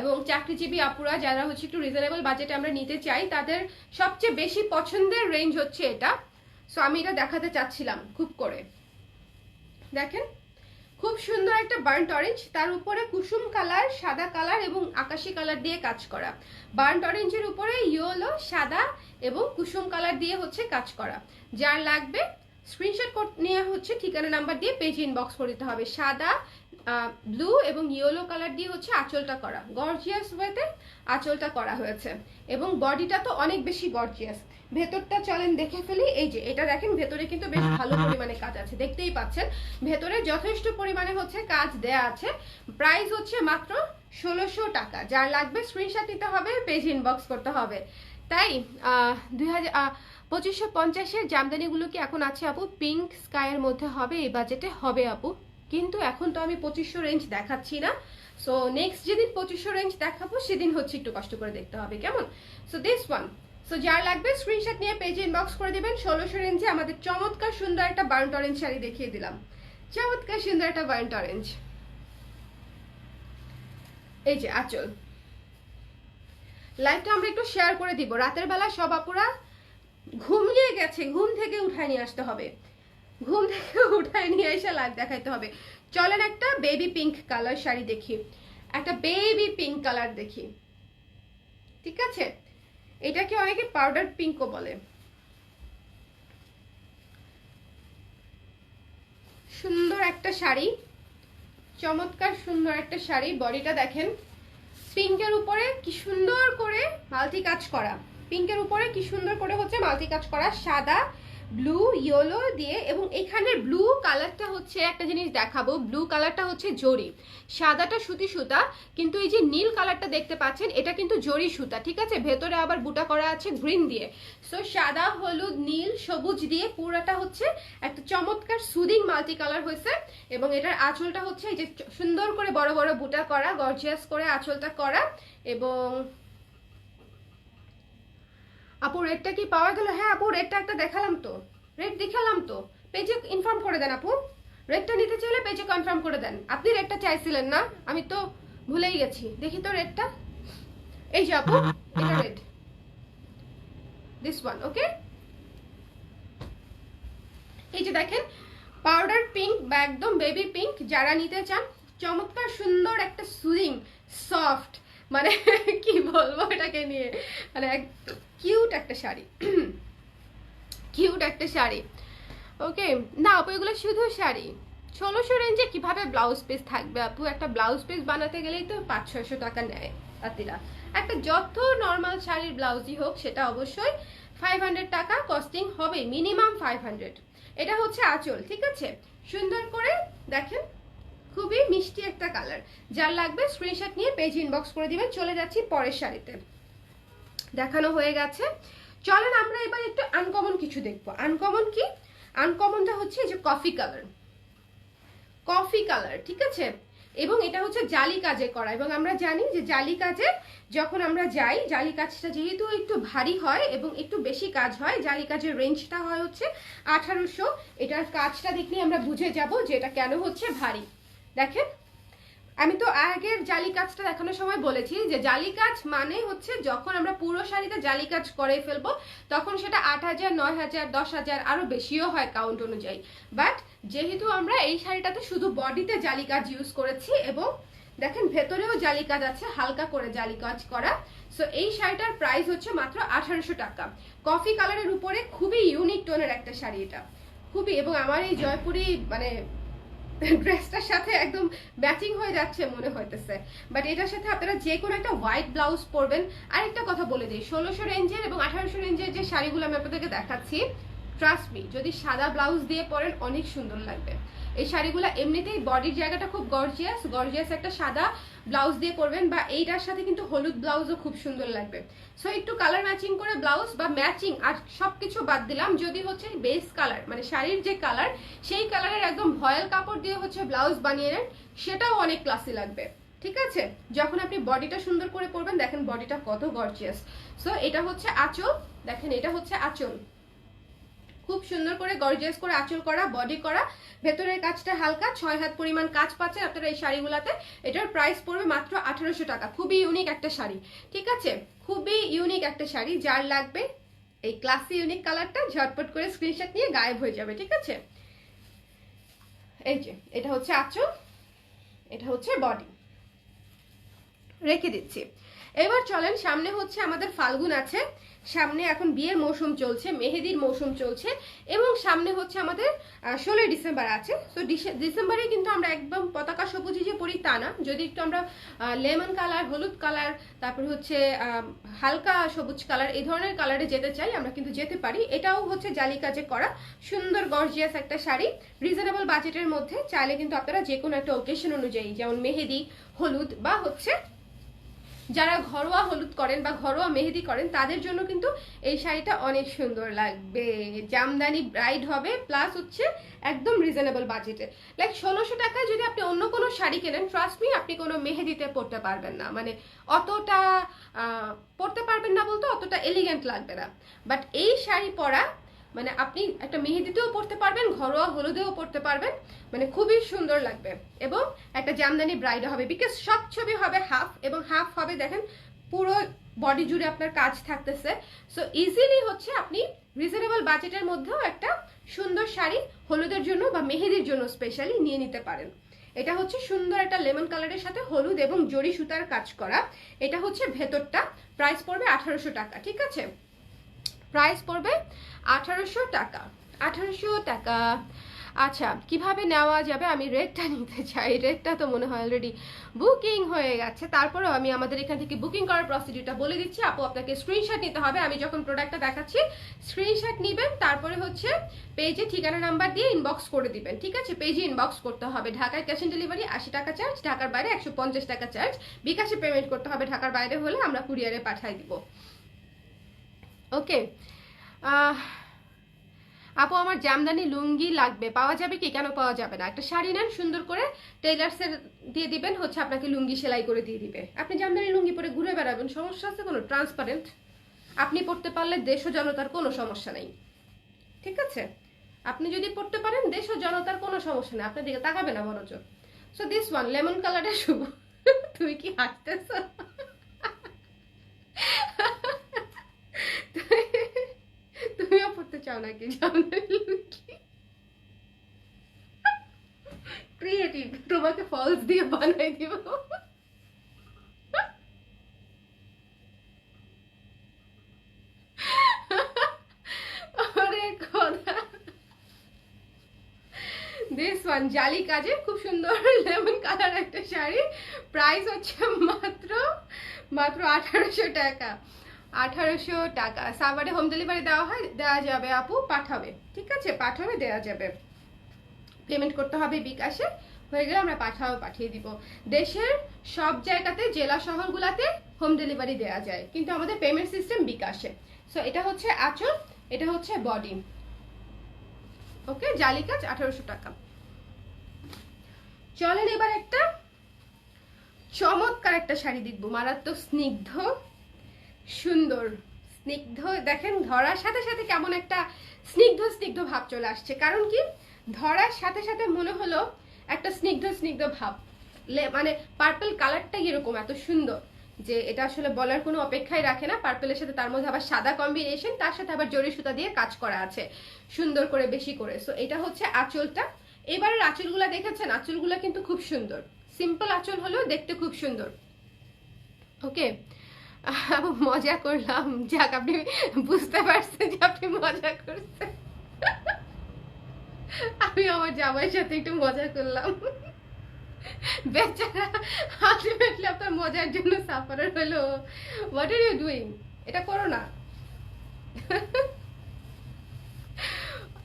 এবং চাকরিজীবী আপুরা যারা হচ্ছে একটু রিজনেবল বাজেটে আমরা নিতে চাই, তাদের সবচেয়ে বেশি পছন্দের রেঞ্জ হচ্ছে এটা। সো আমি এটা দেখাতে চাচ্ছিলাম খুব করে। দেখেন খুব সুন্দর একটা বার্ন্ট অরেঞ্জ, তার উপরে কুসুম কালার, সাদা কালার এবং আকাশি কালার দিয়ে কাজ করা। বার্ন্ট অরেঞ্জের উপরে ইয়েলো, সাদা এবং কুসুম কালার দিয়ে হচ্ছে কাজ করা। যার লাগবে স্ক্রিনশট নিয়ে হচ্ছে ঠিকানা নাম্বার দিয়ে পেজ ইনবক্স করে দিতে হবে। সাদা, ব্লু এবং ইয়েলো কালার দিয়ে হচ্ছে আঁচলটা করা, গর্জিয়াস ওয়েতে আঁচলটা করা হয়েছে, এবং বডিটা তো অনেক বেশি গর্জিয়াস। ভেতরটা চলেন দেখে ফেলি। এই যে এটা দেখেন, ভেতরে কিন্তু বেশ ভালো পরিমাণে কাজ আছে, দেখতেই পাচ্ছেন ভেতরে যথেষ্ট পরিমাণে হচ্ছে কাজ দেয়া আছে। প্রাইস হচ্ছে মাত্র 1600 টাকা। যার লাগবে স্ক্রিনশট নিতে হবে, পেজ ইনবক্স করতে হবে। তাই 2550-এর জামদানিগুলো কি এখন আছে আপু? পিঙ্ক স্কাইয়ের মধ্যে হবে, এই বাজেটে হবে আপু, কিন্তু এখন তো আমি 2500 রেঞ্জ দেখাচ্ছি না। সো নেক্সট যেদিন 2500 রেঞ্জ দেখাবো সেদিন হচ্ছে একটু কষ্ট করে দেখতে হবে, কেমন? সো দিস ওয়ান, সো যার লাগবে স্ক্রিনশট নিয়ে পেজে ইনবক্স করে দিবেন। 1600 রেঞ্জে আমাদের চমৎকার সুন্দর একটা বার্ন্ট অরেঞ্জ শাড়ি দেখিয়ে দিলাম, চমৎকার সুন্দর একটা বার্ন্ট অরেঞ্জ। এই যে আঁচল, লাইভটা আমরা একটু শেয়ার করে দিব। রাতের বেলা সব আপুরা ঘুমিয়ে গেছে, ঘুম থেকে উঠায় নিয়ে আসতে হবে, ঘুম থেকে উঠায় নিয়ে এসে লাইভ দেখাইতে হবে। চলেন একটা বেবি পিঙ্ক কালার শাড়ি দেখি, একটা বেবি পিঙ্ক কালার দেখি, ঠিক আছে? এটাকে অনেকে পাউডার পিঙ্কও বলে। সুন্দর একটা শাড়ি, চমৎকার সুন্দর একটা শাড়ি। বডিটা দেখেন, পিঙ্কের উপরে কি সুন্দর করে মাল্টি কাজ করা, পিঙ্কের উপরে কি সুন্দর করে হচ্ছে মাল্টি কাজ করা, সাদা, ব্লু, ইয়েলো দিয়ে। এবং এখানের ব্লু কালারটা হচ্ছে একটা জিনিস দেখাবো, ব্লু কালারটা হচ্ছে জরি, সাদাটা সুতি সুতা, কিন্তু এই যে নীল কালারটা দেখতে পাচ্ছেন এটা কিন্তু জরি সুতা, ঠিক আছে? ভেতরে আবার বুটা করা আছে গ্রিন দিয়ে। সো সাদা, হলুদ, নীল, সবুজ দিয়ে পুরাটা হচ্ছে একটা চমৎকার সুদিং মাল্টি কালার হয়েছে। এবং এটার আঁচলটা হচ্ছে এই যে সুন্দর করে বড় বড় বুটা করা, গর্জিয়াস করে আঁচলটা করা। এবং আপু রেটটা কি পাওয়া গেল? হ্যাঁ আপু, রেটটা একটা দেখালাম তো, রেট দেখালাম তো, পেজে ইনফর্ম করে দেন আপু। রেটটা নিতে চাইলে পেজে কনফার্ম করে দেন। আপনি রেটটা চাইছিলেন না, আমি তো ভুলেই গেছি। দেখি তো রেটটা, এই যে আপু এটা রেট, দিস ওয়ান, ওকে? এই যে দেখেন পাউডার পিঙ্ক বা একদম বেবি পিঙ্ক, যারা নিতে চান চমৎকার সুন্দর একটা সুদিং সফট, মানে কি বলবো এটাকে নিয়ে, মানে কিউট একটা শাড়ি। কিউট একটা শাড়ি। ওকে, না আপু এগুলো শুধু শাড়ি। 1600 রেঞ্জে কিভাবে ব্লাউজ পিস থাকবে আপু? একটা ব্লাউজ পিস বানাতে গেলেই তো 500-600 টাকা নেয় তাঁতিরা। একটা যত নর্মাল শাড়ির ব্লাউজই হোক সেটা অবশ্যই 500 টাকা কস্টিং হবে, মিনিমাম 500। এটা হচ্ছে আঁচল, ঠিক আছে? সুন্দর করে দেখেন, খুবই মিষ্টি একটা কালার। যার লাগবে স্ক্রিনশট নিয়ে পেজ ইনবক্স করে দিবেন। চলে যাচ্ছি পরের শাড়িতে। দেখানো হয়ে গেছে, চলেন আমরা এবার একটু আনকমন কিছু দেখবো। আনকমন কি? আনকমনটা হচ্ছে এই যে কফি কালার, কফি কালার, ঠিক আছে? এবং এটা হচ্ছে জালি কাজে করা, এবং আমরা জানি যে জালি কাজে যখন আমরা যাই, জালি কাজটা যেহেতু একটু ভারী হয় এবং একটু বেশি কাজ হয়, জালি কাজের রেঞ্জটা হয় হচ্ছে 1800। এটার কাজটা দেখলে আমরা বুঝে যাব যে এটা কেন হচ্ছে ভারী। দেখেন, আমি তো আগের জালি কাজটা দেখানোর সময় বলেছি যে জালি কাজ মানে হচ্ছে যখন আমরা পুরো শাড়িতে জালি কাজ করে ফেলবো তখন সেটা 8000, 9000, 10000 আরো বেশিও হয় কাউন্ট অনুযায়ী। বাট যেহেতু আমরা এই শাড়িটাতে শুধু বডিতে জালি কাজ ইউজ করেছি এবং দেখেন ভেতরেও জালি কাজ আছে, হালকা করে জালি কাজ করা, সো এই শাড়িটার প্রাইস হচ্ছে মাত্র 1800 টাকা। কফি কালারের উপরে খুবই ইউনিক টোনের একটা শাড়ি এটা, খুবই। এবং আমার এই জয়পুরি মানে ড্রেসটার সাথে একদম ম্যাচিং হয়ে যাচ্ছে মনে হইতেছে। বাট এটার সাথে আপনারা যে কোনো একটা হোয়াইট ব্লাউজ পরবেন। আরেকটা কথা বলে দিই, 1600 রেঞ্জের এবং 1800 রেঞ্জের যে শাড়িগুলো আমি আপনাদেরকে দেখাচ্ছি, ট্রাস্ট মি, যদি সাদা ব্লাউজ দিয়ে পরেন অনেক সুন্দর লাগবে। এই শাড়িগুলো এমনিতেই বডির জায়গাটা খুব গর্জিয়াস, গর্জিয়াস একটা সাদা ব্লাউজ দিয়ে পরবেন, বা এইটার সাথে কিন্তু হলুদ ব্লাউজও খুব সুন্দর লাগবে। সো একটু কালার ম্যাচিং করে ব্লাউজ বা ম্যাচিং, আর সবকিছু বাদ দিলাম, যদি হচ্ছে বেস কালার মানে শাড়ির যে কালার সেই কালারের একদম ভয়েল কাপড় দিয়ে হচ্ছে ব্লাউজ বানিয়ে নেন, সেটাও অনেক ক্লাসি লাগবে, ঠিক আছে? যখন আপনি বডিটা সুন্দর করে পরবেন, দেখেন বডিটা কত গর্জিয়াস। সো এটা হচ্ছে আঁচল, দেখেন এটা হচ্ছে আঁচল, খুব সুন্দর করে গর্জিয়াস করে আঁচল করা, বডি করা, ভেতরের কাজটা হালকা, 6 হাত পরিমাণ কাজ পাচ্ছেন আপনারা এই শাড়িগুলোতে। এটার প্রাইস পড়বে মাত্র 1800 টাকা। খুবই ইউনিক একটা শাড়ি, ঠিক আছে? খুবই ইউনিক একটা শাড়ি, যার লাগবে এই ক্লাসি ইউনিক কালারটা ঝটপট করে স্ক্রিনশট নিয়ে গায়েব হয়ে যাবে, ঠিক আছে? এই যে এটা হচ্ছে আঁচল, এটা হচ্ছে বডি, রেখে দিচ্ছি। এবার চলেন, সামনে হচ্ছে আমাদের ফাল্গুন আছে, সামনে এখন বিয়ের মৌসুম চলছে, মেহেদির মৌসুম চলছে, এবং সামনে হচ্ছে আমাদের 16 ডিসেম্বর আছে। তো ডিসেম্বরে কিন্তু আমরা একদম পতাকা সবুজ যে পরি তা না, যদি একটু আমরা লেমন কালার, হলুদ কালার, তারপর হচ্ছে হালকা সবুজ কালার, এই ধরনের কালারে যেতে চাই আমরা কিন্তু যেতে পারি। এটাও হচ্ছে জালি কাজে করা সুন্দর গর্জিয়াস একটা শাড়ি, রিজনেবল বাজেটের মধ্যে। চাইলে কিন্তু আপনারা যে কোনো একটা ওকেশন অনুযায়ী, যেমন মেহেদি, হলুদ, বা হচ্ছে যারা ঘরোয়া হলুদ করেন বা ঘরোয়া মেহেদি করেন তাদের জন্য কিন্তু এই শাড়িটা অনেক সুন্দর লাগবে। জামদানি ব্রাইড হবে, প্লাস হচ্ছে একদম রিজনেবল বাজেটে। লাইক 1600 টাকায় যদি আপনি অন্য কোনো শাড়ি কেনেন, ট্রাস্ট মি, আপনি কোনো মেহেদিতে পরতে পারবেন না, মানে অতটা পরতে পারবেন না বলতে অতটা এলিগেন্ট লাগবে না। বাট এই শাড়ি পরা মানে আপনি একটা মেহেদিতেও পরতে পারবেন, ঘরোয়া হলুদেও পরতে পারবেন, মানে খুবই সুন্দর লাগবে। এবং একটা জামদানি ব্রাইড হবে, বিকজ সব ছবি হবে হাফ, এবং হাফ হবে দেখেন পুরো বডি জুড়ে আপনার কাজ থাকতেছে। সো ইজিলি হচ্ছে আপনি রিজনেবল বাজেটের মধ্যেও একটা সুন্দর শাড়ি হলুদের জন্য বা মেহেদির জন্য স্পেশালি নিয়ে নিতে পারেন। এটা হচ্ছে সুন্দর একটা লেমন কালারের সাথে হলুদ এবং জরি সুতার কাজ করা। এটা হচ্ছে ভেতরটা, প্রাইস পড়বে 1800 টাকা, ঠিক আছে? প্রাইস পড়বে 1800 টাকা, 1800 টাকা। আচ্ছা, কিভাবে নেওয়া যাবে? আমি রেটটা নিতে চাই, রেটটা তো মনে হয় অলরেডি বুকিং হয়ে গেছে। তারপরেও আমি আমাদের এখান থেকে বুকিং করার প্রসিডিউরটা বলে দিচ্ছি। আপু আপনাকে স্ক্রিনশট নিতে হবে, আমি যখন প্রোডাক্টটা দেখাচ্ছি স্ক্রিনশট নেবেন, তারপরে হচ্ছে পেজে ঠিকানা নাম্বার দিয়ে ইনবক্স করে দিবেন, ঠিক আছে? পেজে ইনবক্স করতে হবে। ঢাকায় ক্যাশ অন ডেলিভারি 80 টাকা চার্জ, ঢাকার বাইরে 150 টাকা চার্জ, বিকাশে পেমেন্ট করতে হবে, ঢাকার বাইরে হলে আমরা কুরিয়ারে পাঠিয়ে দিব। ওকে, আপু আমার জামদানি লুঙ্গি লাগবে, পাওয়া যাবে কি? কেন পাওয়া যাবে না? একটা শাড়ি নেন, সুন্দর করে টেইলার্সের দিয়ে দিবেন, হচ্ছে আপনাকে লুঙ্গি সেলাই করে দিয়ে দিবে। আপনি জামদানি লুঙ্গি পরে ঘুরে বেড়াবেন, সমস্যা আছে কোনো? ট্রান্সপারেন্ট, আপনি পড়তে পারলে দেশ ও জনতার কোনো সমস্যা নেই, ঠিক আছে? আপনি যদি পড়তে পারেন দেশ ও জনতার কোনো সমস্যা নেই, আপনার দিকে তাকাবে না বরঞ্চ। সো দিস ওয়ান লেমন কালারের শুভ। তুমি কি হাসতেছ? তুমিও পড়তে চাও নাকি জামদানি লুঙ্গি? ক্রিয়েটিভ, তোমাকে ফলস দিয়ে বানাই দিব। আরে দিস ওয়ান জালি কাজে খুব সুন্দর লেমন কালার একটা শাড়ি, প্রাইস হচ্ছে মাত্র মাত্র 1800 টাকা। 1800 টাকা। সাভারে হোম ডেলিভারি দেওয়া যাবে আপু, পাঠাবে, ঠিক আছে, পাঠাবে, দেওয়া যাবে। পেমেন্ট করতে হবে বিকাশে, হয়ে গেলে আমরা পাঠিয়ে দিব। দেশের সব জায়গাতে, জেলা শহরগুলোতে হোম ডেলিভারি দেওয়া যায়, কিন্তু আমাদের পেমেন্ট সিস্টেম বিকাশে। সো এটা হচ্ছে আঁচল, এটা হচ্ছে বডি। ওকে, জালি কাজ 1800 টাকা। চলেন এবার একটা চমৎকার একটা শাড়ি দেখবো, মারাত্মক স্নিগ্ধ সুন্দর স্নিগ্ধ। দেখেন ধরার সাথে সাথে কেমন একটা স্নিগ্ধ স্নিগ্ধ ভাব চলে আসছে, কারণ কি ধরার সাথে সাথে মনে হলো একটা স্নিগ্ধ স্নিগ্ধ ভাব, মানে পার্পল কালারটা এরকম এত সুন্দর যে এটা আসলে বলার কোনো অপেক্ষাই রাখে না। পার্পলের সাথে তার মধ্যে আবার সাদা কম্বিনেশন, তার সাথে আবার জরি সুতা দিয়ে কাজ করা আছে সুন্দর করে, বেশি করে। সো এটা হচ্ছে আঁচলটা। এবারের আঁচলগুলা দেখেছেন, আঁচলগুলা কিন্তু খুব সুন্দর, সিম্পল আঁচল হলেও দেখতে খুব সুন্দর। ওকে, মজা করলাম, যাক আপনি বুঝতে পারছেন যে আপনি মজা করছেন। আমি আমার জামাইয়ের সাথে একটু মজা করলাম, বেচারা আলটিমেটলি আপনার মজার জন্য সাফারার হলো। What are you doing? এটা করো না।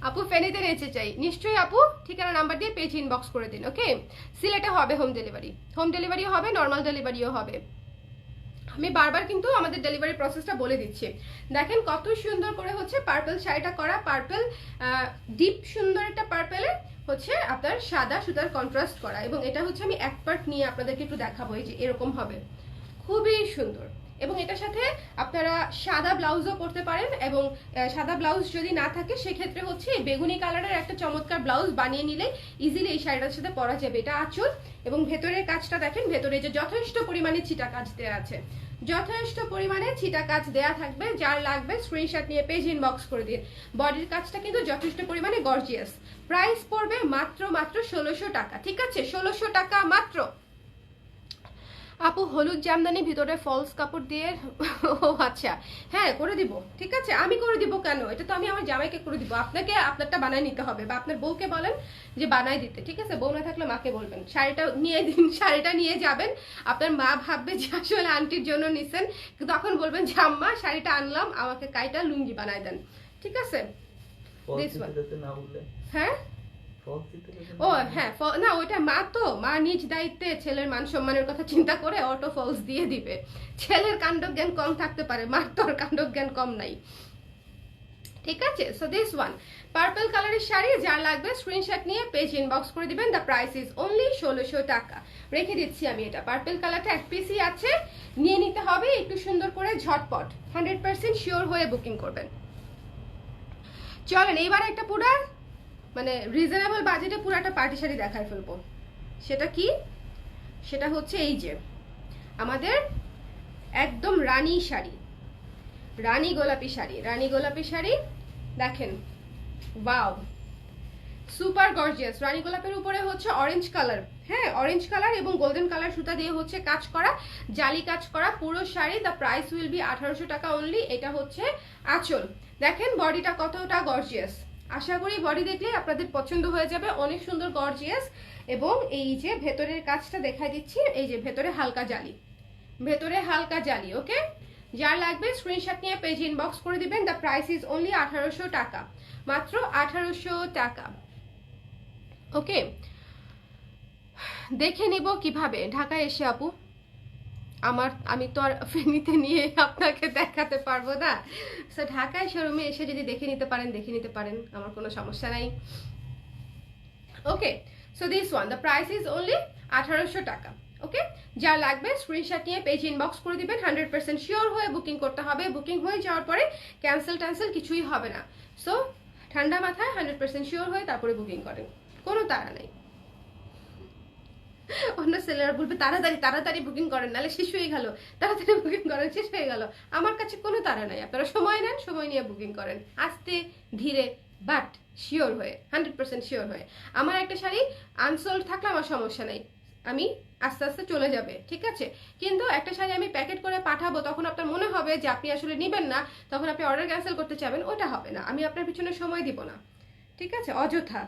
আপু ফেনীতে নিতে চাই, নিশ্চয়ই আপু ঠিকানা নাম্বার দিয়ে পেজ ইনবক্স করে দিন। ওকে, সিলেটে হবে হোম ডেলিভারি হবে, নর্মাল ডেলিভারিও হবে। আমি বারবার কিন্তু আমাদের ডেলিভারি প্রসেসটা বলে দিচ্ছি। দেখেন কত সুন্দর করে হচ্ছে পার্পল শাড়িটা করা, পার্পল ডিপ সুন্দর একটা পার্পলে হচ্ছে আপনার সাদা সুতার কন্ট্রাস্ট করা, এবং এটা হচ্ছে আমি এক পার্ট নিয়ে আপনাদেরকে একটু দেখাবো, এই যে এরকম হবে, খুবই সুন্দর। এবং এটার সাথে আপনারা সাদা ব্লাউজও করতে পারেন, এবং সাদা ব্লাউজ যদি না থাকে সেক্ষেত্রে হচ্ছে বেগুনি কালারের একটা চমৎকার ব্লাউজ বানিয়ে নিলে ইজিলি এই শাড়িটার সাথে পরা যাবে। এটা আঁচল, এবং ভেতরের কাজটা দেখেন, ভেতরে যে যথেষ্ট পরিমাণে ছিটা কাজ দেওয়া আছে, যথেষ্ট পরিমাণে ছিটা কাজ দেয়া থাকবে। যার লাগবে স্ক্রিনশট নিয়ে পেজ ইনবক্স করে দিন। বডির কাজটা কিন্তু যথেষ্ট পরিমাণে গর্জিয়াস। প্রাইস পড়বে মাত্র 1600 টাকা, ঠিক আছে, 1600 টাকা মাত্র। আপু হলুদ জামদানি ভিতরে ফলস কাপড় দিয়ে, ও আচ্ছা, হ্যাঁ করে দিব, ঠিক আছে, আমি করে দিব। কেন? এটা তো আমি আমার জামাইকে করে দিব, আপনাকে আপনারটা বানায় নিতে হবে, বা আপনার বউকে বলেন যে বানায় দিতে, ঠিক আছে। বউ না থাকলে মাকে বলবেন শাড়িটা নিয়ে দিন, শাড়িটা নিয়ে যাবেন। আপনার মা ভাববে যে আসলে আন্টির জন্য নিছেন, তখন বলবেন যে আম্মা শাড়িটা আনলাম, আমাকে কাইটা লুঙ্গি বানায় দেন, ঠিক আছে। হ্যাঁ, ও হ্যাঁ, না ওইটা মা নিজ দায়িত্বে ছেলের মান সম্মানের কথা চিন্তা করে অটো ফলস দিয়ে দিবে। ছেলের কাণ্ডজ্ঞান কম থাকতে পারে, মার তোর কাণ্ডজ্ঞান কম নাই, ঠিক আছে। সো দিস ওয়ান পার্পল কালারের শাড়ি, যার লাগবে স্ক্রিনশট নিয়ে পেজ ইনবক্স করে দিবেন। দ্য প্রাইস ইজ অনলি 1600 টাকা। রেখে দিচ্ছি আমি এটা, পার্পল কালারটা এক পিসই আছে, নিয়ে নিতে হবে একটু সুন্দর করে ঝটপট, 100% শিওর হয়ে বুকিং করবেন। চলেন এইবার একটা পুরা মানে রিজনেবল বাজেটে পুরো একটা পার্টি শাড়ি দেখায় ফেলবো। সেটা কি? সেটা হচ্ছে এই যে আমাদের একদম রানী শাড়ি, রানী গোলাপি শাড়ি, রানী গোলাপি শাড়ি দেখেন, ওয়াও সুপার গর্জিয়াস। রানী গোলাপের উপরে হচ্ছে অরেঞ্জ কালার, হ্যাঁ অরেঞ্জ কালার এবং গোল্ডেন কালার সুতা দিয়ে হচ্ছে কাজ করা, জালি কাজ করা পুরো sari. The price will be 1800 টাকা অনলি। এটা হচ্ছে আঁচল, দেখেন বডিটা কতটা গর্জিয়াস। আশা করি বডি দেখলে আপনাদের পছন্দ হয়ে যাবে, অনেক সুন্দর গর্জিয়াস। এবং এই যে ভেতরের কাজটা দেখাই দিচ্ছি, এই যে ভেতরে হালকা জালি, ভেতরে হালকা জালি। ওকে, যার লাগবে স্ক্রিনশট নিয়ে পেজ ইনবক্স করে দিবেন। দ্য প্রাইস ইজ অনলি 1800 টাকা, মাত্র 1800 টাকা। ওকে, দেখে নিব কিভাবে ঢাকায় এসে আপু, আমি তো আর ফেনীতে নিয়ে আপনাকে দেখাতে পারবো না। সো ঢাকায় শোরুমে এসে যদি দেখে নিতে পারেন, আমার কোনো সমস্যা নাই। Okay, so this one the price is only 1800 টাকা। ওকে, যা লাগবে স্ক্রিনশট নিয়ে পেজ ইনবক্স করে দিবেন। 100% শিওর হয়ে বুকিং করতে হবে, বুকিং হয়ে যাওয়ার পরে ক্যান্সেল কিছুই হবে না। সো ঠান্ডা মাথায় 100% শিওর হয়ে তারপরে বুকিং করেন, কোনো তাড়া নেই। অন্য সেলার বলবে তাড়াতাড়ি বুকিং করেন, নাহলে শেষ হয়ে গেল, তাড়াতাড়ি বুকিং করেন, শেষ হয়ে গেল। আমার কাছে কোনো তাড়া নাই, আপনারা সময় নেন, সময় নিয়ে বুকিং করেন, আস্তে ধীরে বাট শিওর হয়ে, 100% শিওর হয়ে। আমার একটা শাড়ি আনসোল্ড থাকলে আমার সমস্যা নেই, আমি আস্তে আস্তে চলে যাবে, ঠিক আছে। কিন্তু একটা শাড়ি আমি প্যাকেট করে পাঠাবো, তখন আপনার মনে হবে যে আপনি আসলে নেবেন না, তখন আপনি অর্ডার ক্যান্সেল করতে চাবেন, ওটা হবে না, আমি আপনার পিছনে সময় দিব না, ঠিক আছে, অযথা।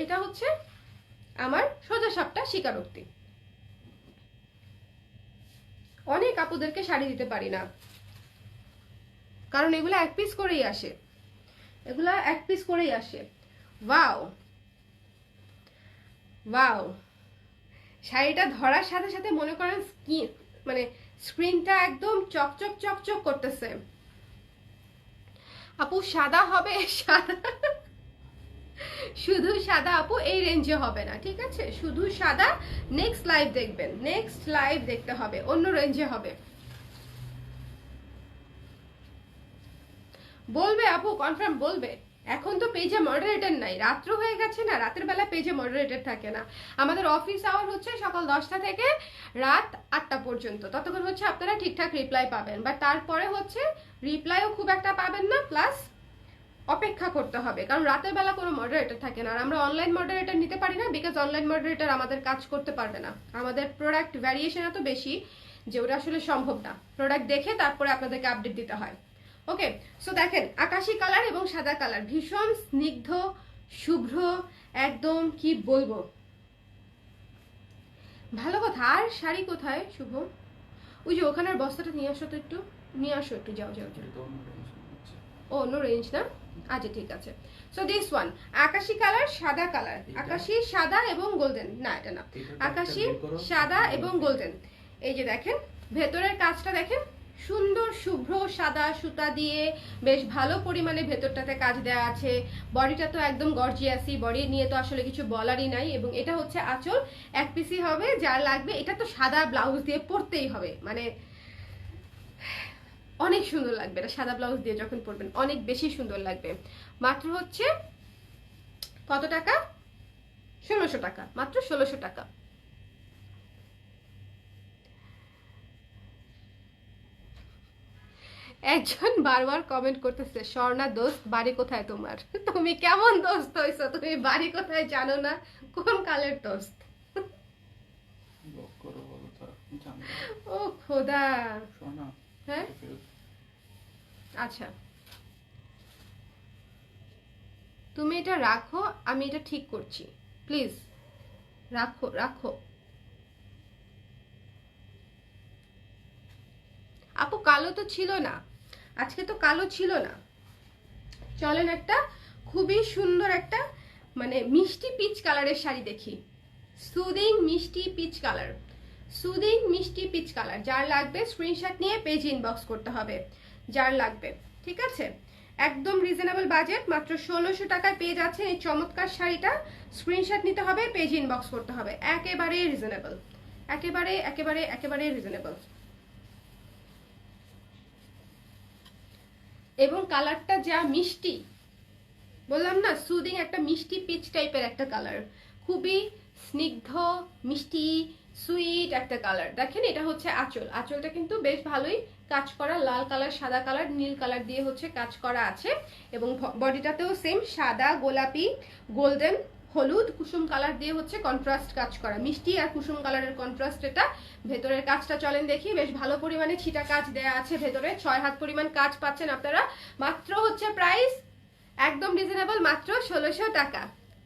এটা হচ্ছে আমার সোজা সাপটা স্বীকারোক্তি। অনেক আপুদেরকে শাড়ি দিতে পারি না, কারণ এগুলো এক পিস করেই আসে, এগুলা এক পিস করেই আসে। ওয়াও ওয়াও, শাড়িটা ধরার সাথে সাথে মনে করেন স্কিন মানে স্ক্রিনটা একদম চকচক চকচক করতেছে। আপু সাদা হবে, সাদা শুধু সাদা আপু এই রেঞ্জে হবে না, ঠিক আছে? শুধু সাদা নেক্সট লাইভ দেখবেন, নেক্সট লাইভ দেখতে হবে, অন্য রেঞ্জে হবে। বলবে আপু, কনফার্ম বলবে। এখন তো পেজে মডারেটর নাই, রাত্র হয়ে গেছে না, রাতের বেলা পেজে মডারেটর থাকে না। আমাদের অফিস আওয়ার হচ্ছে সকাল 10টা থেকে রাত 8টা পর্যন্ত, ততক্ষণ হচ্ছে আপনারা ঠিকঠাক রিপ্লাই পাবেন, বাট তারপরে হচ্ছে রিপ্লাইও খুব একটা পাবেন না, প্লাস অপেক্ষা করতে হবে, কারণ রাতের বেলা কোনো মডারেটর থাকে না। আর আমরা অনলাইন মডারেটর নিতে পারি না, বিকজ অনলাইন মডারেটর আমাদের কাজ করতে পারবে না। আমাদের প্রোডাক্ট ভ্যারিয়েশন এত বেশি যে ওটা আসলে সম্ভব না, প্রোডাক্ট দেখে তারপরে আপনাদেরকে আপডেট দিতে হয়। ওকে, সো দেখেন আকাশি কালার এবং সাদা কালার, ভীষণ স্নিগ্ধ শুভ্র, একদম কি বলবো, ভালো কথা। আর শাড়ি কোথায় শুভ? ওই যে ওখানের বস্তাটা নিয়ে আসো তো, একটু নিয়ে আসো, একটু যাও যাও যাও। ও অন্য রেঞ্জ না, আচ্ছা ঠিক আছে। সো দিস ওয়ান আকাশি কালার, সাদা কালার, আকাশি সাদা এবং গোল্ডেন, না এটা না, আকাশি সাদা এবং গোল্ডেন। এই যে দেখেন ভেতরের কাজটা দেখেন, সুন্দর শুভ্র সাদা সুতা দিয়ে বেশ ভালো পরিমাণে ভেতরটাতে কাজ দেওয়া আছে। বডিটা তো একদম গর্জিয়াসি, বডি নিয়ে তো আসলে কিছু বলারই নাই। এবং এটা হচ্ছে আঁচল, এক পিসি হবে, যার লাগবে এটা তো সাদা ব্লাউজ দিয়ে পরতেই হবে, মানে অনেক সুন্দর লাগবে এটা সাদা ব্লাউজ দিয়ে যখন পরবেন, অনেক বেশি সুন্দর লাগবে। মাত্র হচ্ছে কত টাকা? 1600 টাকা, মাত্র 1600 টাকা। একজন বারবার কমেন্ট করতেছে, স্বর্ণা দোস্ত বাড়ি কোথায় তোমার? তুমি কেমন দোস্ত হইছো? তুমি বাড়ি কোথায় জানো না? কোন কালের দোস্ত? ও খোদা, হ্যাঁ আচ্ছা তুমি এটা রাখো, আমি এটা ঠিক করছি, প্লিজ রাখো রাখো। আপু কালো তো ছিল না, আজকে তো কালো ছিল না। চলেন একটা খুবই সুন্দর একটা মানে মিষ্টি পিচ কালারের শাড়ি দেখি। সুদিং মিষ্টি পিচ কালার, সুদিং মিষ্টি পিচ কালার। যার লাগবে স্ক্রিনশট নিয়ে পেজ ইনবক্স করতে হবে, যার লাগবে, ঠিক আছে? একদম রিজনেবল বাজেট, মাত্র 1600 টাকায় পেয়ে যাচ্ছে এই চমৎকার শাড়িটা। স্ক্রিনশট নিতে হবে, পেজ ইনবক্স করতে হবে, একেবারে রিজনেবল, একেবারে একেবারে একেবারে রিজনেবল। এবং কালারটা যা মিষ্টি, বললাম না সুদিং একটা মিষ্টি পিচ টাইপের একটা কালার, খুবই স্নিগ্ধ মিষ্টি সুইট একটা কালার। দেখেন এটা হচ্ছে আঁচল, আঁচলটা কিন্তু বেশ ভালোই কাজ করা, লাল কালার সাদা কালার নীল কালার দিয়ে হচ্ছে কাজ করা আছে। এবং বডিটাতেও সেম সাদা গোলাপি গোল্ডেন হলুদ কুসুম কালার দিয়ে হচ্ছে কন্ট্রাস্ট কাজ করা, মিষ্টি আর কুসুম কালারের কন্ট্রাস্ট এটা। ভেতরের কাজটা চলেন দেখি, বেশ ভালো পরিমাণে ছিটা কাজ দেয়া আছে ভেতরে, 6 হাত পরিমাণ কাজ পাচ্ছেন আপনারা। মাত্র হচ্ছে প্রাইস একদম রিজনেবল, মাত্র 1600 টাকা।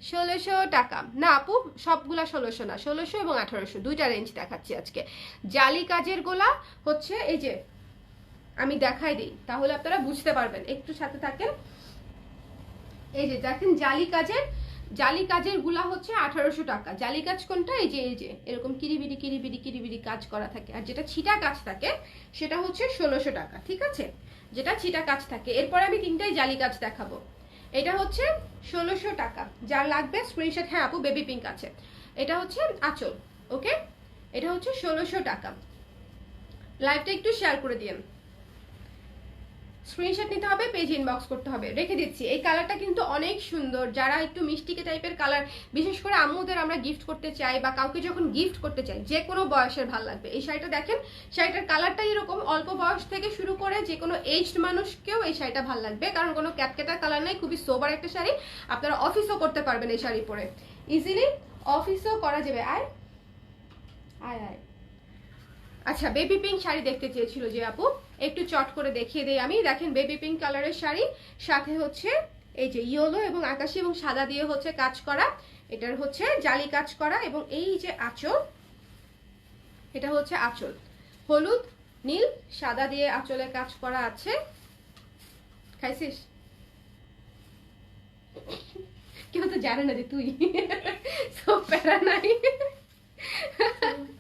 1600 টাকা না আপু, সবগুলা 1600 না, 1600 এবং 1800 দুইটা রেঞ্জ দেখাচ্ছি আজকে। জালি কাজের গোলা হচ্ছে এই যে, আমি দেখাই দিই তাহলে আপনারা বুঝতে পারবেন, একটু সাথে থাকেন। এই যে দেখেন জালি কাজের গুলা হচ্ছে 1800 টাকা। জালি কাজ কোনটা? এই যে এরকম কিরিবিরি কিরিবিরি কিরিবিরি কাজ করা থাকে, আর যেটা ছিটা কাজ থাকে সেটা হচ্ছে 1600 টাকা, ঠিক আছে? যেটা ছিটা কাজ থাকে। এরপর আমি তিনটাই জালি কাজ দেখাবো। এটা হচ্ছে 1600 টাকা, যার লাগবে স্ক্রিনশট। হ্যাঁ আপু বেবি পিঙ্ক আছে। এটা হচ্ছে আঁচল, ওকে? এটা হচ্ছে 1600 টাকা। লাইভটা একটু শেয়ার করে দিন, স্ক্রিনশট নিতে হবে, পেজ ইনবক্স করতে হবে, রেখে দিচ্ছি। এই কালারটা কিন্তু অনেক সুন্দর, যারা একটু মিষ্টিকে টাইপের কালার, বিশেষ করে আম্মুদের আমরা গিফট করতে চাই বা কাউকে যখন গিফট করতে চাই, যে কোনো বয়সের ভালো লাগবে। এই শাড়িটা দেখেন, শাড়িটার কালারটা এরকম, অল্প বয়স থেকে শুরু করে যে কোনো এজড মানুষকেও এই শাড়িটা ভালো লাগবে, কারণ কোনো ক্যাটকেটা কালার নাই, খুবই সোবার একটা শাড়ি। আপনারা অফিসও করতে পারবেন এই শাড়ি পরে, ইজিলি অফিসও করা যাবে। আয় আয় আয়। আচ্ছা বেবি পিঙ্ক শাড়ি দেখতে চেয়েছিল যে আপু, একটু চট করে দেখিয়ে দেই আমি। দেখেন বেবি পিঙ্ক কালারের শাড়ি, সাথে হচ্ছে এই যে ইয়েলো এবং আকাশি এবং সাদা দিয়ে হচ্ছে কাজ করা, এটার হচ্ছে জালি কাজ করা, এবং এই যে আঁচল, এটা হচ্ছে আঁচল, হলুদ নীল সাদা দিয়ে আঁচলে কাজ করা আছে। খাইছিস? কেউ তো জানে না যে তুই, সব প্যারা নাই।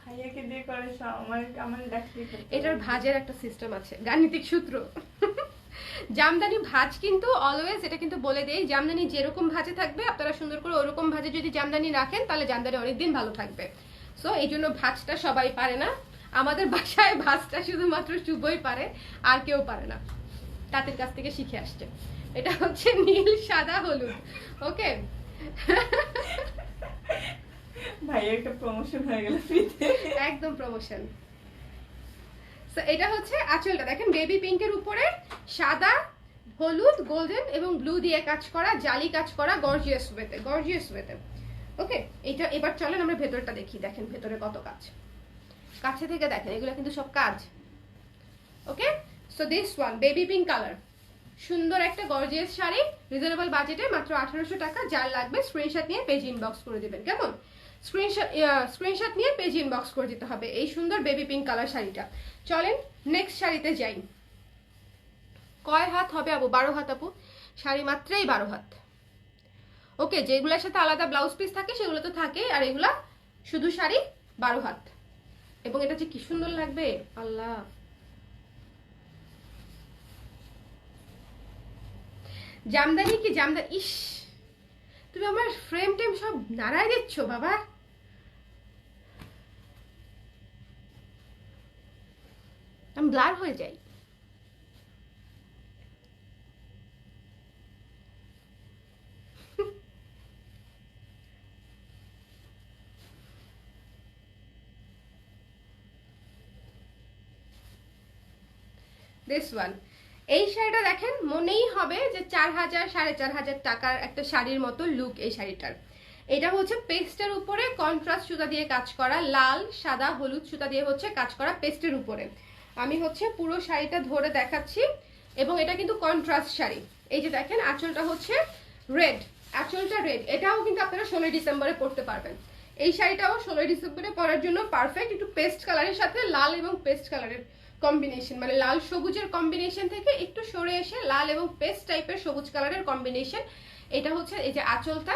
ভাইয়াকে দিয়ে করে আমার এটার ভাজের একটা সিস্টেম আছে, গাণিতিক সূত্র। জামদানি ভাজ কিন্তু অলওয়েজ, এটা কিন্তু বলে দেই, জামদানি যেরকম ভাজে থাকবে আপনারা সুন্দর করে ওরকম ভাজে যদি জামদানি রাখেন তাহলে জামদানি অনেকদিন ভালো থাকবে। সো এই জন্য ভাজটা সবাই পারে না, আমাদের বাসায় ভাজটা শুধুমাত্র শুভই পারে, আর কেউ পারে না, তাদের কাছ থেকে শিখে আসছে। এটা হচ্ছে নীল সাদা হলুদ। ওকে, ভাইয়া একটা প্রমোশন হয়ে গেল, একদম প্রমোশন। সো এটা হচ্ছে আঁচলটা, দেখেন বেবি পিঙ্কের উপরে সাদা হলুদ গোল্ডেন এবং ব্লু দিয়ে কাজ করা, জালি কাজ করা, গর্জিয়াস ওয়েতে, গর্জিয়াস ওয়েতে। ওকে, এটা এবার চলেন আমরা ভেতরটা দেখি। দেখেন ভেতরে কত কাজ, কাছে থেকে দেখেন, এগুলো কিন্তু সব কাজ। Okay, so this one baby pink colour, সুন্দর একটা গর্জিয়াস শাড়ি, রিজনেবল বাজেটে মাত্র 1800 টাকা। যার লাগবে স্ক্রিনশট নিয়ে পেজ ইনবক্স করে দিবেন। কেমন? স্ক্রিনশট নিয়ে পেজ ইনবক্স করে দিতে হবে এই সুন্দর বেবি পিঙ্ক কালার শাড়িটা। চলেন নেক্সট শাড়িতে যাই। কয় হাত হবে আপু? 12 হাত আপু, শাড়ি মাত্রই 12 হাত। ওকে, যেগুলোর সাথে আলাদা ব্লাউজ পিস থাকে সেগুলো তো থাকে, আর এগুলা শুধু শাড়ি 12 হাত। এবং এটা যে কি সুন্দর লাগবে আল্লাহ। জামদানি কি জামদানি, ইস তুমি আমার ফ্রেম টেম সব নাড়ায় দিচ্ছ বাবা। আমি ব্লার হয়ে যাই। দিস ওয়ান, এই শাড়িটা দেখেন মনেই হবে যে 4000 4500 টাকার একটা শাড়ির মতো লুক এই শাড়িটার। এটা হচ্ছে পেস্টের উপরে কন্ট্রাস্ট সুতা দিয়ে কাজ করা, লাল সাদা হলুদ সুতা দিয়ে হচ্ছে কাজ করা পেস্টের উপরে। আমি হচ্ছে পুরো শাড়িটা ধরে দেখাচ্ছি, এবং এটা কিন্তু কন্ট্রাস্ট শাড়ি। এই যে দেখেন আঁচলটা হচ্ছে রেড, আঁচলটা রেড। এটাও কিন্তু আপনারা 16 ডিসেম্বরে পরতে পারবেন। এই শাড়িটাও 16 ডিসেম্বরে পরার জন্য পারফেক্ট। একটু পেস্ট কালারের সাথে লাল এবং পেস্ট কালারের কম্বিনেশন, মানে লাল সবুজের কম্বিনেশন থেকে একটু সরে এসে লাল এবং পেস্ট টাইপের সবুজ কালারের কম্বিনেশন। এটা হচ্ছে এই যে আঁচলটা,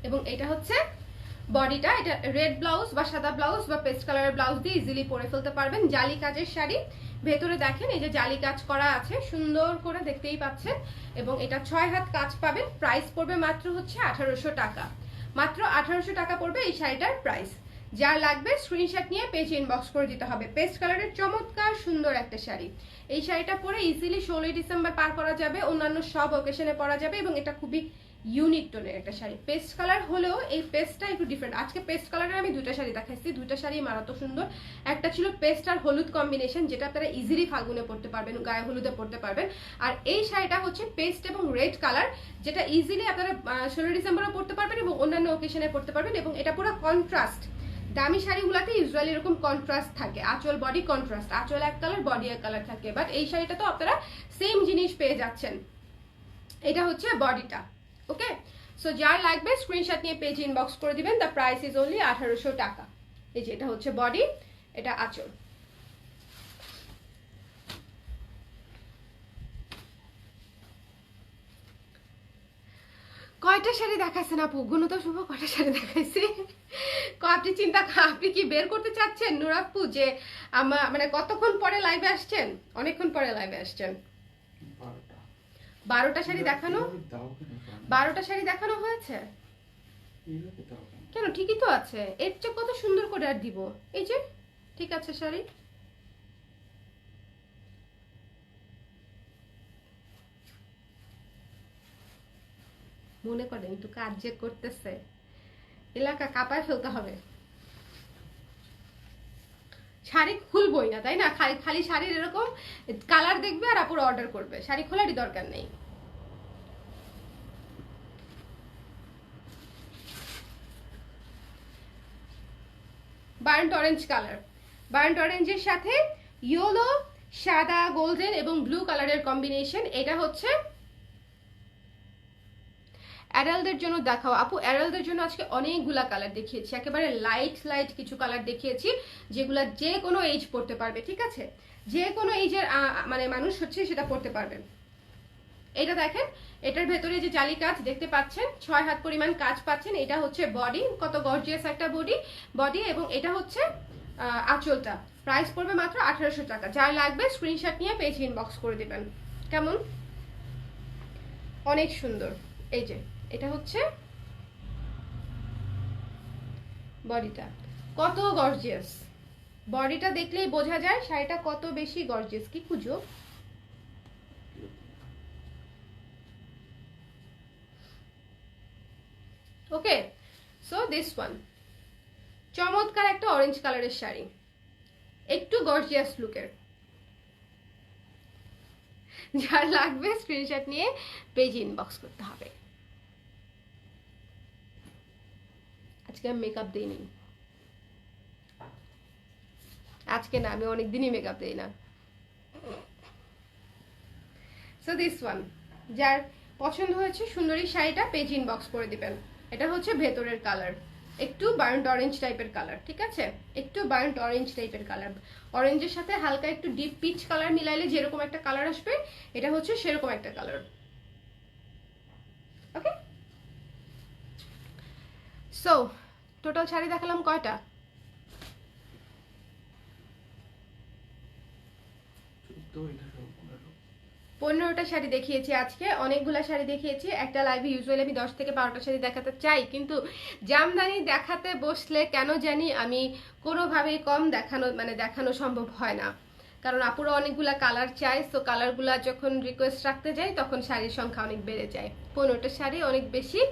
এবং এটা হচ্ছে বডিটা। এটা রেড ব্লাউজ বা সাদা ব্লাউজ বা পেস্ট কালারের ব্লাউজ দিয়ে ইজিলি পরে ফেলতে পারবেন। জালি কাজের শাড়ি, ভেতরে দেখেন এই যে জালি কাজ করা আছে সুন্দর করে, দেখতেই পাচ্ছেন। এবং এটা 6 হাত কাজ পাবেন। প্রাইস পড়বে মাত্র হচ্ছে 1800 টাকা, মাত্র 1800 টাকা পড়বে এই শাড়িটার প্রাইস। যার লাগবে স্ক্রিনশট নিয়ে পেজ ইনবক্স করে দিতে হবে। পেস্ট কালারের চমৎকার সুন্দর একটা শাড়ি। এই শাড়িটা পরে ইজিলি 16 ডিসেম্বর পার করা যাবে, অন্যান্য সব অকেশনে পরা যাবে, এবং এটা খুবই ইউনিক টোনের একটা শাড়ি। পেস্ট কালার হলেও এই পেস্টটা একটু ডিফারেন্ট। আজকে পেস্ট কালারের আমি দুইটা শাড়ি দেখাইছি, দুইটা শাড়ি মারাত্মক সুন্দর। একটা ছিল পেস্ট আর হলুদ কম্বিনেশন, যেটা আপনারা ইজিলি ফাল্গুনে পরতে পারবেন, গায়ে হলুদে পরতে পারবেন। আর এই শাড়িটা হচ্ছে পেস্ট এবং রেড কালার, যেটা ইজিলি আপনারা 16 ডিসেম্বরে পরতে পারবেন এবং অন্যান্য অকেশনে পরতে পারবেন। এবং এটা পুরো কন্ট্রাস্ট। দামি শাড়িগুলোতে ইউজুয়ালি এরকম কন্ট্রাস্ট থাকে, আঁচল বডি কন্ট্রাস্ট, আঁচল এক কালার বডি এক কালার থাকে। বাট এই শাড়িটা তো আপনারা সেম জিনিস পেয়ে যাচ্ছেন। এটা হচ্ছে বডিটা। ওকে, সো যার লাগবে স্ক্রিনশট নিয়ে পেজ ইনবক্স করে দিবেন। দ্য প্রাইস ইজ অনলি 1800 টাকা। এই যে এটা হচ্ছে বডি, এটা আঁচল। কয়টা শাড়ি দেখাইছেন আপু? গুণত শুভ কয়টা শাড়ি দেখাইছি? আপনি আপনি কি বের করতে চাচ্ছেন নুরাপু যে মানে কতক্ষণ পরে লাইভে আসছেন? অনেকক্ষণ পরে লাইভে আসছেন। 12টা শাড়ি দেখানো, 12টা শাড়ি দেখানো হয়েছে কেন? ঠিকই তো আছে, এর চেয়ে কত সুন্দর করে আর দিব। এই যে ঠিক আছে শাড়ি। মনে করেন একটু কাজ যে করতেছে, এলাকা কাঁপায় ফেলতে হবে। শাড়ি খুলবই না, তাই না? খালি শাড়ির এরকম কালার দেখবে আর আপুর অর্ডার করবে, শাড়ি খোলারই দরকার নেই। বার্ন্ট অরেঞ্জ কালার, বার্ন্ট অরেঞ্জের সাথে ইয়েলো সাদা গোল্ডেন এবং ব্লু কালারের কম্বিনেশন। এটা হচ্ছে অ্যাডাল্টদের জন্য দেখাও আপু। অ্যাডাল্টদের জন্য আজকে অনেকগুলা কালার দেখিয়েছি, একেবারে লাইট লাইট কিছু কালার দেখিয়েছি যেগুলা যে কোনো এজ পড়তে পারবে, ঠিক আছে? যে কোনো এজের মানে মানুষ হচ্ছে সেটা পড়তে পারবে। এটা দেখেন, এটার ভেতরে যে জালি কাজ দেখতে পাচ্ছেন, 6 হাত পরিমাণ কাজ পাচ্ছেন। এটা হচ্ছে বডি, কত গর্জিয়াস একটা বডি, এবং এটা হচ্ছে আঁচলটা। প্রাইস পড়বে মাত্র 1800 টাকা। যার লাগবে স্ক্রিনশট নিয়ে পেজ ইনবক্স করে দিবেন। কেমন? অনেক সুন্দর। এই যে এটা হচ্ছে বডিটা, কত গর্জিয়াস। বডিটা দেখলেই বোঝা যায় শাড়িটা কত বেশি গর্জিয়াস। কি খুঁজো? ওকে, সো দিস ওয়ান চমৎকার একটা অরেঞ্জ কালারের শাড়ি, একটু গর্জিয়াস লুকের। যার লাগবে স্ক্রিনশট নিয়ে পেজ ইনবক্স করতে হবে। আজকে আমি মেকআপ দিইনি, আজকে না, আমি অনেকদিনই মেকআপ দিই না। সো দিস ওয়ান, যার পছন্দ হয়েছে সুন্দরী শাড়িটা পেজ ইনবক্স করে দিবেন। এটা হচ্ছে ভেতরের কালার, একটু বার্ন্ট অরেঞ্জ টাইপের কালার, ঠিক আছে? একটু বার্ন্ট অরেঞ্জ টাইপের কালার, অরেঞ্জের সাথে হালকা একটু ডিপ পিচ কালার মিলাইলে যেরকম একটা কালার আসবে, এটা হচ্ছে সেরকম একটা কালার। ওকে, সো টোটাল শাড়ি দেখালাম কয়টা? 15টা শাড়ি দেখিয়েছি আজকে, অনেকগুলা শাড়ি দেখিয়েছি। একটা লাইভে ইউজুয়ালি আমি 10 থেকে 12টা শাড়ি দেখাতে চাই, কিন্তু জামদানি দেখাতে বসলে কেন জানি আমি কোনোভাবেই কম দেখানো সম্ভব হয় না, কারণ আপুরা অনেকগুলা কালার চাই। সো কালারগুলা যখন রিকোয়েস্ট রাখতে যাই তখন শাড়ির সংখ্যা অনেক বেড়ে যায়। 15টা শাড়ি অনেক বেশি।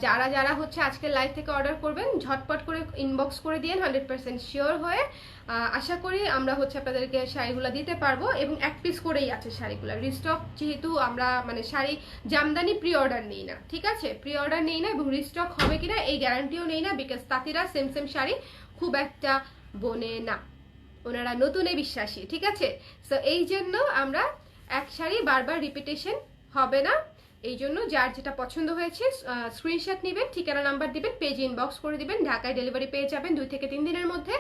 যারা যারা হচ্ছে আজকের লাইভ থেকে অর্ডার করবেন ঝটপট করে ইনবক্স করে দিন 100% শিওর হয়ে। আশা করি আমরা হচ্ছে আপনাদেরকে শাড়িগুলো দিতে পারবো, এবং এক পিস করেই আছে শাড়িগুলো রিস্টক, যেহেতু আমরা মানে শাড়ি জামদানি প্রি অর্ডার নেই না, ঠিক আছে? প্রি অর্ডার নেই না, এবং রিস্টক হবে কিনা এই গ্যারান্টিও নেই না, বিকজ তাঁতিরা সেম সেম শাড়ি খুব একটা বোনে না, ওনারা নতুনে বিশ্বাসী, ঠিক আছে? সো এই জন্য আমরা এক শাড়ি বারবার রিপিটেশন হবে না, এই জন্য যার যেটা পছন্দ হয়েছে স্ক্রিনশট নেবেন, ঠিকানা নাম্বার দিবেন, পেজ ইনবক্স করে দিবেন। ঢাকায় ডেলিভারি পেয়ে যাবেন 2 থেকে 3 দিনের মধ্যে।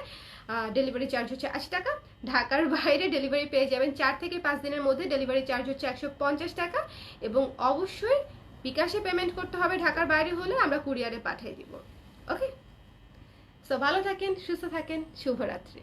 ডেলিভারি চার্জ হচ্ছে 80 টাকা। ঢাকার বাইরে ডেলিভারি পেয়ে যাবেন 4 থেকে 5 দিনের মধ্যে, ডেলিভারি চার্জ হচ্ছে 150 টাকা। এবং অবশ্যই বিকাশে পেমেন্ট করতে হবে, ঢাকার বাইরে হলে আমরা কুরিয়ারে পাঠিয়ে দিব। ওকে, সো ভালো থাকেন, সুস্থ থাকেন, শুভরাত্রি।